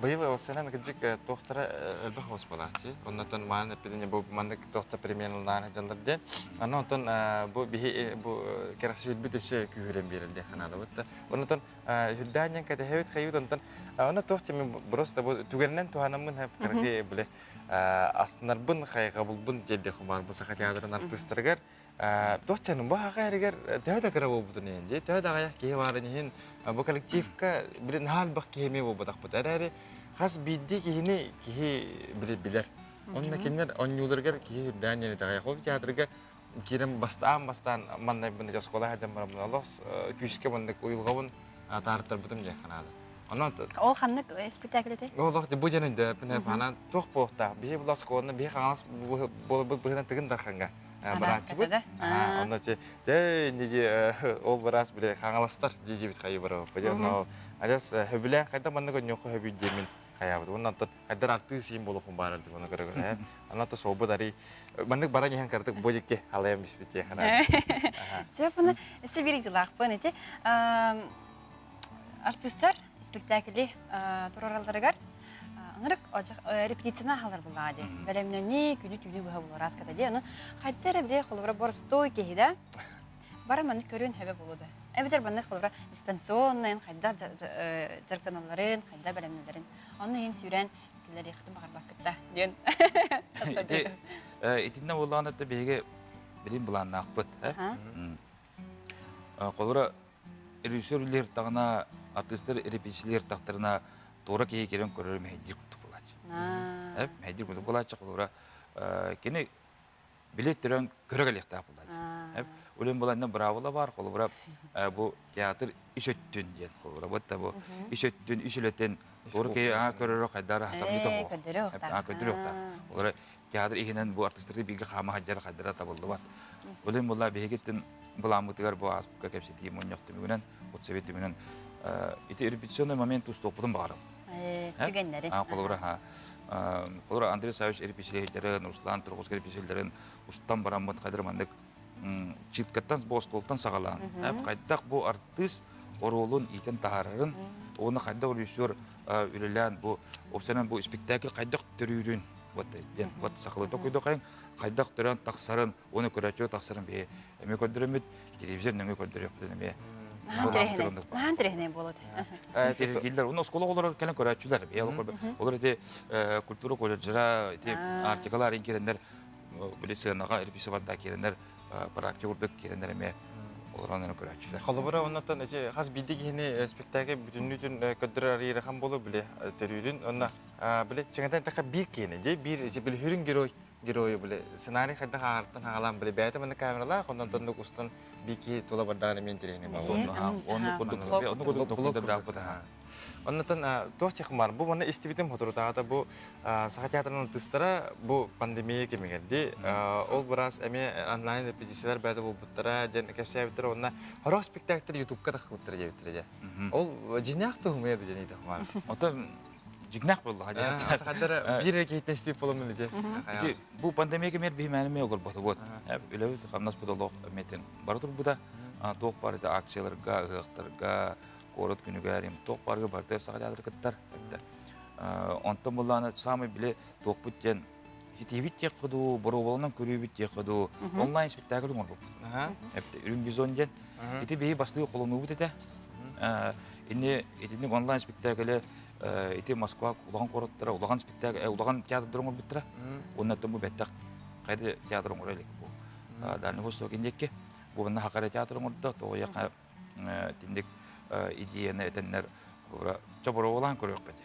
Быйыл осынан гыжык доктора элбах хоспалати. Оннан маны пидене бу мандык доктор премиялдан жандырды. Аннан бу бихи бу керасил бүтөсө күйрен берилди ханада вот. Оннан хүдданен кете хевит хают онтан аны тохти мен просто бу түгеннен туханамын хеп керге биле астынарбын хайга булбын деде хумар бу саха театрын артисттергер тохтанын бага эргер төдө кера болбутун энди төдө ая ке барын бу коллективка билен хал бак кеме болбадак бут эрери хас бидди кини ки билер онна кинер онюлергер ки данияны тагай хол театрга кирем бастан маннай бны жоскола хажам барамын лос күшке мындык уйулгабын тартыр бутум жаханады. Ол ханнык спектакльде? Ол вакыт бу жанында пне пана тох бохта бие булас коны бие хаңас болбу быгынан тыгын дарханга барачы бу. Онда те неге ол барас биле хаңаластар деди бит кайы бара. Бажано ажас хөбүле кайда мандык нёко хөбү демин каябыт. Ондан кайдар арты сим болуп барды буны көрөгөр. Аната собу дари мандык бара нехен кардык божекке алайым бисбите хана. Себуны себиригилак панете артисттар спектакли тураралдарыгар аңырык репетицияна халар булады. Бәлемнән ни күнү бу булар аскада ди. Аны хаттар бе холбара бар стой кеһида. Бараман көрүн хәбе булды. Әбитер баны холбара дистанционный хадда жарканаларын, хадда бәлемнәләрен. Аны ин сүрән киләр ихтим бар вакытта дигән. Итинне булганы да беге билим булан акбыт, Холбара режиссерлер тагына артисттер репетициялар тактырына тора кеге келен көрөр мәйдир кутуп булачы. Мәйдир кутуп булачы холбара кене билеттерен көрөгөлектап булачы. Улем буландан бравола бар холбара бу театр ишөттүн ден холбара. Бутта бу ишөттүн ишелетен тора кеге көрөрө кайдара хатамды табу. Көдөрөктө. Холбара театр игенен бу артисттер биге хама хаҗар кайдара табылды бат. Улем була бегеттен буламытыгар бу аспка кепсети моньёкту менен, хотсевети менен ити репетиционный момент устопудун баары. Түгеннери. Колора Андрей Савич репетициялерин, Руслан Тургузга репетициялерин устан барамыт кайдыр мандык читкаттан бостолтан сагалан. Кайдак бу артист оролун итен таарарын, оны кайда режиссер үлелән бу опсенен бу спектакль кайдак төрүрүн. Вот сакылы токойдо кайын кайдак төрөн таксарын, оны көрөчө таксарын бе. Эме көрдүрөмүт, телевизордон эме көрдүрөп деме. Мантрехне болот. Гилдер, уну школа олар келен көрөчүлөр. Олар эти культура колледжера, эти артиклар инкерендер, билесенага репетиция барда керендер, практикурдук керендер эме оларны көрөчүлөр. Холбара оннан эти хас биди кини спектакль бүтүнүтүн көдүрөр ирхан болу биле төрүрүн. Онна биле чыңадан така бир кени, же бир биле хүрүн герой герои были. Сценарий когда хартан хагалам были. Бәйті мені камералар, ондан тонды кустан бики тула бардағаны мен терейіне бағылды. Оны күрдік дақпыда. Оннан тоқ чекмар. Бұл мұны истивитім хотырутағада бұл Саха театрының тұстара бұл пандемия кемегелді. Ол біраз әме онлайн репетициялар бәді бұл бұттара, ден кәпсі әбіттір, онына хорох спектакль ютубқа тақы бұттыра жебіттірі. Ол жинақ тұғымайды жені тақмар. Ота жигнақ болды. Қадыр бір кейттен степ болымын өте. Бұл пандемия кемер беймәліме олар бұты бұд. Үләуіз қамнас бұдалық әметін бар тұр бұда. Тоқ барды акцияларға, ғықтарға, КУОРАТ күнігә тоқ барға барды Саха театры кіттар. Онтан бұлланы самый біле тоқ бұттен жетебіт тек қыду, бұру болынан көребіт тек қыду, онлайн спектакль оңыр бұл. Үрін бизон ден. Еті бейі бастығы қолыны бұд еті. Етінің онлайн спектаклі Ити Москва улахан кораттара, улахан спектакль, улахан театрдыр оңыр біттіра. Оннаттан бұл бәттіқ қайды театр оңыр әлік бұл. Дәліні Восток ендекке. Бұл бұнна Хақары театр оңырды. Тоғы яқа тіндік идеяны әтенлер чабыры олан көрек қады.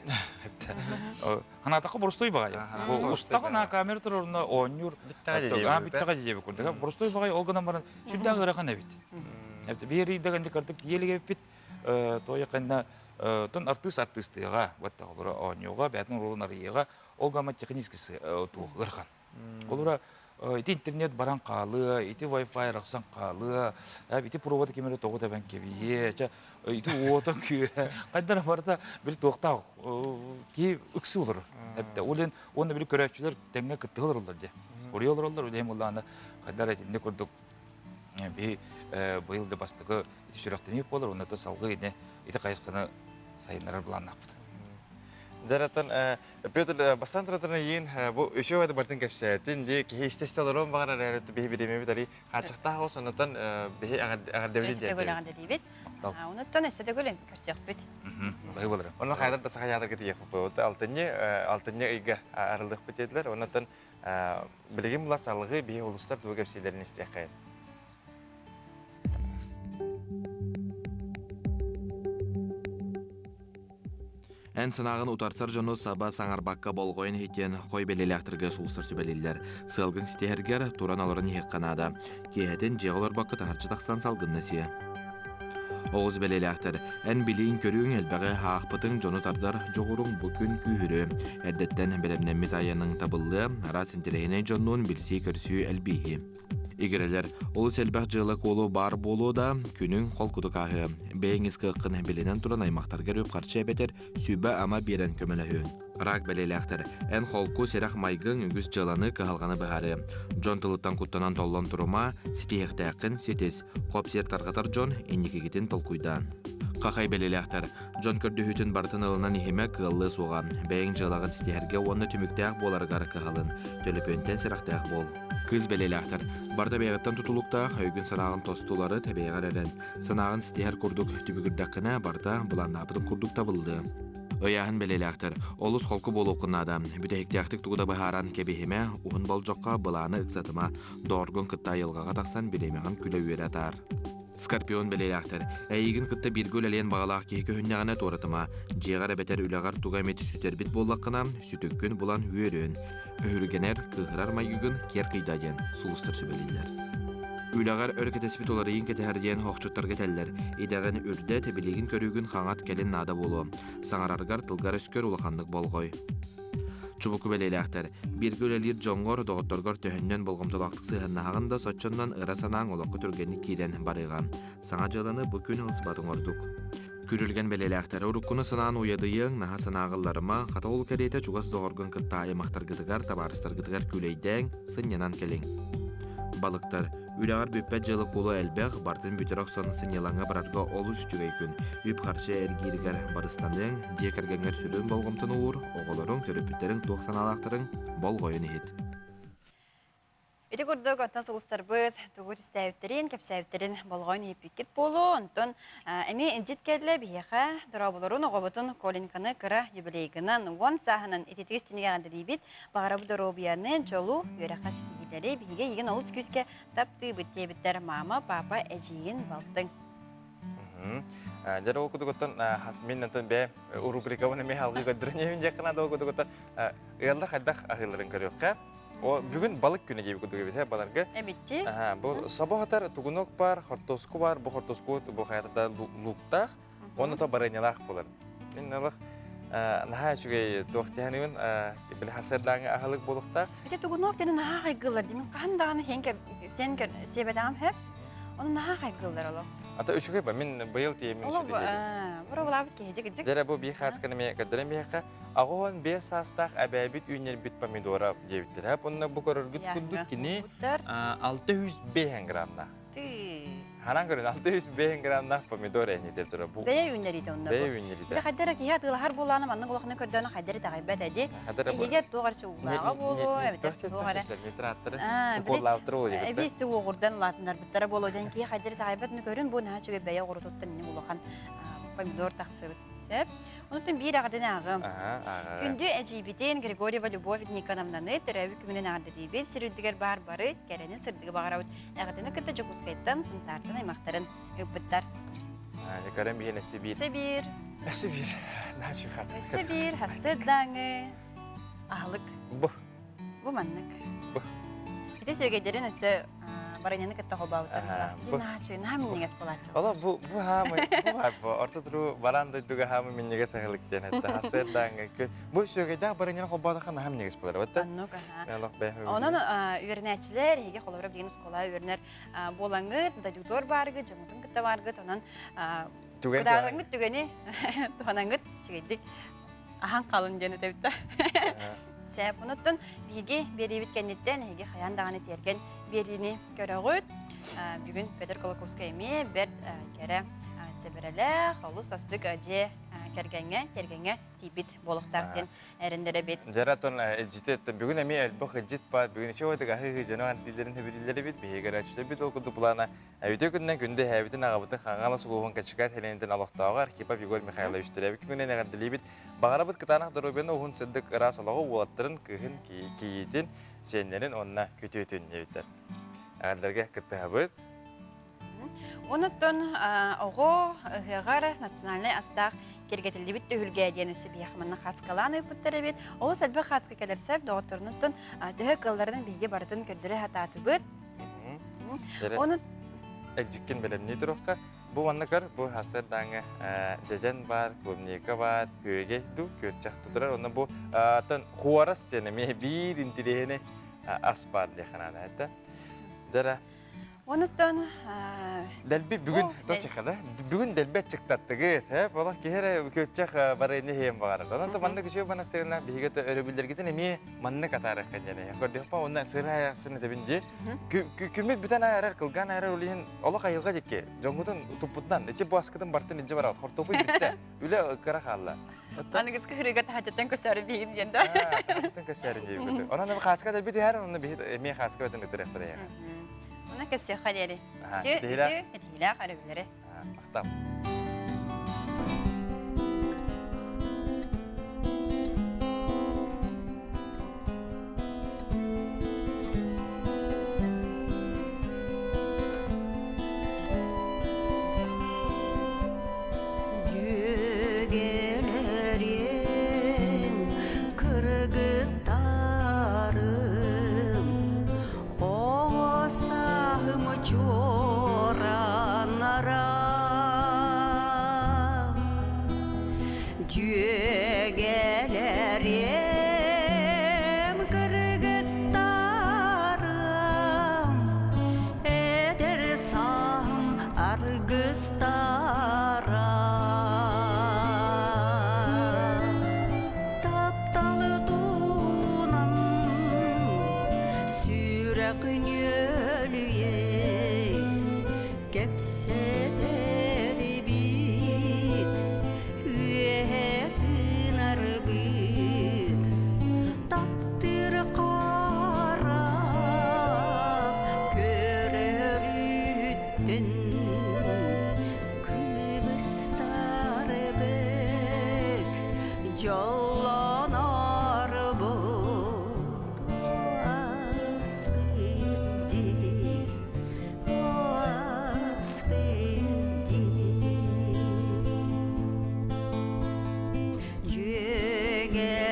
Ханатақы бұрыстой бағай. Ұстағы на камер тұрырына оңыр біттіға жебі көрді. Бұрыстой бағай олғынан баран сүлді ағырақан әбіт. Бері идегенде кірдік еліге бит. Тоғы яқында тон артистыга ватта олора оньога бәтин ролын арыга олгама технический тух гырхан. Олора ити интернет баран калы, ити Wi-Fi раксан калы, ити провод кемере тогы табан кебие, ити отон күйе. Кайдар барда бир токта ки үксү олор. Хәтта олен оны бир көрәчүләр тәңгә кыттылар олар ди. Орыялар үлем улланы кайдар этинде көрдүк. Би быйыл да бастыгы ити шүрәктәне болар, онда да салгы иде. Ити кайсыкны сайынлар булан апты. Жаратан Петр басантратына ен бұл үшеу әді бартын кәпсәтін де кейі істестелерон бағар әрәті бейі бедемемет әрі қачықтағы ол сонатан бейі ағардәбілін деді. Әстегөл ағардәді бет. Онаттан әстегөлін көрсек бет. Бәйі болыр. Оның қайрат да Саха театры кеті еқіп болды. Алтынне үйге арылдық бетеділер. Онаттан білеген бұла салығы бейі олыстар дуы кәпселерін істе қайыр. Ән сынағын утарсар жону саба саңарбаққа болғойын хеттен қой белеліқтірге сұлыстыр сөбелелер. Сылғын сетергер туран алырын хеққанада. Кейхетін жеғылар баққы тағарчы тақсан салғынны сие. Оғыз белеліқтір, ән білейін көріуің әлбәғі хақпытың жону тардар жоғырың бүкін күйірі. Әддеттен білімнеміз аяның табылы, рас інтерейіне жонуын білсей көрсүй әлбейі. Игерелер, ол сәлбәқ жылы қолу бар болу да, күнің қол күдікағы. Бәйіңіз қыққын білінен тұран аймақтарға өп қарчы әбетер, сүйбі ама берен көмілі Рак белеләқтір, ән қолку серақ майғын үгіз жыланы қығалғаны бұғары. Джон тылыттан құттанан толлан тұрыма, сетеяқтәқін сетес, қоп сер тарғатар Джон енекегетін толқуйдан. Қақай белеләқтір, Джон көрді хүтін бартын ылынан ехеме қығылы соған. Бәйің жылағын сетеерге оны түміктәқ боларғары қығалын, төліпөнтен серақтәқ бол. Кыз белеләқтір, барда бәйғіттен тұтылықтақ, өйгін санағын тостулары тәбейғар әрін. Санағын сетеер күрдік түбігірдәқіні барда бұландапыдың күрдік табылды. Ыяһын белеләқтір, олыс қолқы болу қынада, бүтәйіктәқтік тұғыда бұхаран кәбейіме, ұғын болжаққа бұланы ұқсатыма, дорғын күтта елғаға тақсан білемеғін күлі өйер атар. Скорпион белеләқтір, әйігін күтті біргіл әлен бағалақ кейкі хүннәғіне торатыма, жеғар әбетер үләғар тұға меті сүтер бит боллаққына, сүтөккін бұлан өйерін, өйіргенер кығырар майгығын кер қидаден сұлыстыр сөбелейлер. Үләғар өркетеспит оларыйын кетәрден хоқчуттар кетәлләр. Идәғін үрді тәбілеген көрігін қаңат кәлін нада болу. Саңарарғар тылғар өскөр улақандық болғой. Чубуку белеләқтер. Біргі өлелер жоңғор доғыттарғар төхіннен болғымтылақтық сығыннағында сотчоннан ыра санаң олаққы түргені кейден барыған. Саңа жыланы бүкін ылсыбатын ордық. Күрілген белеләқтер. Уруккуны сынаған уядыйың, наға санағыларыма, қата ол кәдейті чуғас доғырғын қытта аймақтар гыдығар, табарыстар гыдығар күлейден сыннянан келің. Балықтар. Үләғар бүппәт жылы қолы әлбәқ, бартын бүтерақ соны сынелаңа барарға олыс жүгей күн. Үп қаршы әргейдігер барыстандың, декергенер сүрін болғымтын ұғыр, оғылырың, төріпіттерің, 90 алақтырың болғойын ет. Эти курдук онтон сулустар быт, тугут истәйүттерин, кепсәйүттерин болғойын епикет болу, онтон әме инжит кәділі бейеға дұрабылырын оғабытын колинканы кыра юбилейгінен, он сағынан ететігіз тенегаған дәрейбет, бағарабы дұрабияны жолу үйреқа сетегедері бейге еген олыс күзге тапты бүттейбіттер мама, папа, әжейін балтың. Жары оқыдығыттан меннентен бә рубрикаваны ме халғы көддірін емін жақына да оқыдығыттан ұялдар қайдақ ағыларын көріққа. O bugün balık günü gibi kudu gibi balarga. Эбитти. Bu sabah atar tugunok var, hortosku var. Bu hortosku bu hayatta lukta. Onu da baranyalar bular. Min nalak naha juga tuhtihanın bil hasadlanı ahlık bulukta. Ити тугунок дені наға қайгылар. Демін қандағаны сен себедам хеп. Оны наға қайгылар олы. Ata üçüge ba min bayıl diye min şu diye. Bura bulabı kehecek. Dere bu bir xaskana me kadran bir xa. Ağon 5 sastaq ababit ünyer bit pomidora diyettir. Hep onunla bu kadar güt kunduk kini 600 gramna. Hanan görün 600 gramna pomidora enidir tura bu. Beye ünleriydi onlar bu. Beye ünleriydi. Bir kadar ki ya tığlar bulanım anın kulağına kördüğünü kadar takibet edi. Ege doğar çoğulağa bolu. Evet doğar. Nitrattırı. Kollaptırı olacak. Bir su oğurdan latınlar bittara bolu. Den ki kadar takibetini görün bu naha çünkü beye oğru tuttun ne ulağın pomidor taksı bitsep. Onun bir ağırdan ağım. Gündü ecibiten Grigorieva Любовь Никоновнаны törəvi kümünün ağırdı deyip sürüldüger barbarı gərenin sırdığı bağıravut. Ağırdını kıta Джокускайдан sıntartın aymaqtарын öpüttər. Yakarım bir Sibir. Sibir. Sibir. Naçı xarsın. Sibir, hassedanı. Ahlık. Bu manlık. Bir de söyledilerin üstü baranyanı kıtta hobavutlar. Naçı, namin neges palatçı. Ola bu hamı, bu orta turu baranda duga hamı min neges ahlık cennet. Hassedanı. Bu söylediler baranyanı hobavutlar namin neges palatçı. Vatta? Anlık, Allah behmi. Onun ürenetçiler, hege kolabra bilginiz kolay ürenler bolangıt, daduktor bargı, camutun kıtta bargı, onun kudarangıt tügeni, tuhanangıt çıkaydık. Ahan kalın cennet evde. Sebep unuttun, bilgi beri bitkenlikten, hege hayan dağını terken berini görüyoruz. Bugün Petr Kolokowskay'ı bir kere sebereler, halus astık acı tergenge tibit boluktarken erindere bit. Jaraton ciddet bugün emi elbak ciddet var bugün şu oyda gahı janoan dillerin hebirleri bit bihigar açtı bit oldu bulana evde günden günde hebitin ağabıtın hangalı suluğun kaçıkat heleninden alaqtağar kipa Vigor Mikhailovich Terevik günden eğer dilibit bağırabıt kıtanak darobena ohun sıddık ras alağı ulatların kıhın kiyitin senlerin onna kötüytün evitler. Ağırlarga kıttahabıt. Onutun oğu hıgar naциональный астақ кергетілді бітті үлге әденісі бияқманна қатскаланы бұттары бет. Ол сәлбі қатскы кәлерсәп, доғыттырынықтың түхі қыллардың бейге бардын көрдірі хататы бұт. Әкжіккен білім не тұрыққа? Бұл аннықар, бұл хасырдаңы жажан бар, клубника бар, көйге ду, көрчақ тұдырар. Оны бұл хуарас жәнеме бір интелегені ас бар дейхананы әтті. Дара, Onutun Delbi bugün doçakada bugün delbet çıktattığı hep ola kere köçak barayını hem var. Ondan da manna kişi bana sırna bihiget örebilir giden emi manna katar kanyane. Gördü pa ondan sıraya sırna tebince kümit bir tane arar kılgan arar olihin ola kayılga jekke. Jongutun tuputdan içi bu askıdan bartın ince var. Hortopu bitti. Öyle kara kalla. Anı kız kırıgat hacetten kösarı bihim yenda. Hacetten kösarı bihim. Ondan da xaska delbi de her ondan bihit emi xaska vatan taraf da yani. Ona kesiyor xaleri. Stihila. Stihila xarabileri. Tamam.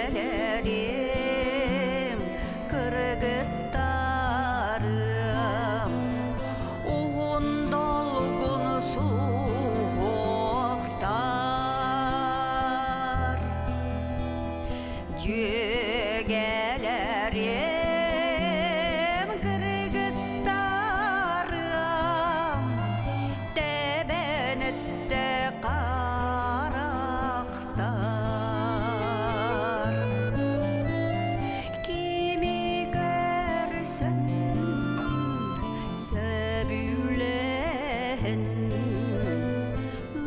Gelerim kırgın Jögelerim kırgıttarım tebenette karaktar kimi görsün sebülen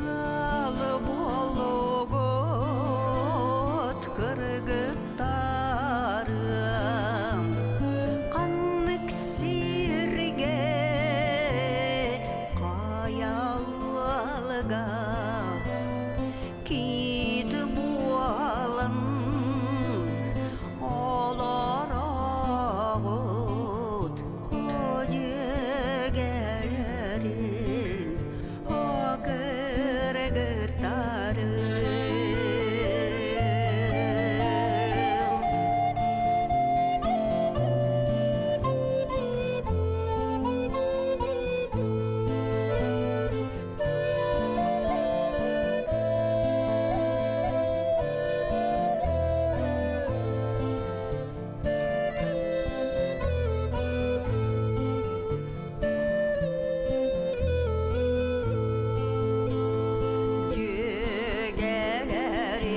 alıp olugut kırgıttarım kanlık sirge kayalga kit bualın olaragut ojegelerin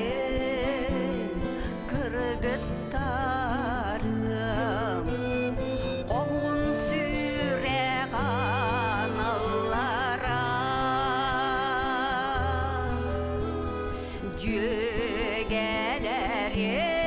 Jögelerim kırgıttarım Qoğun süre kanallara Jögelerim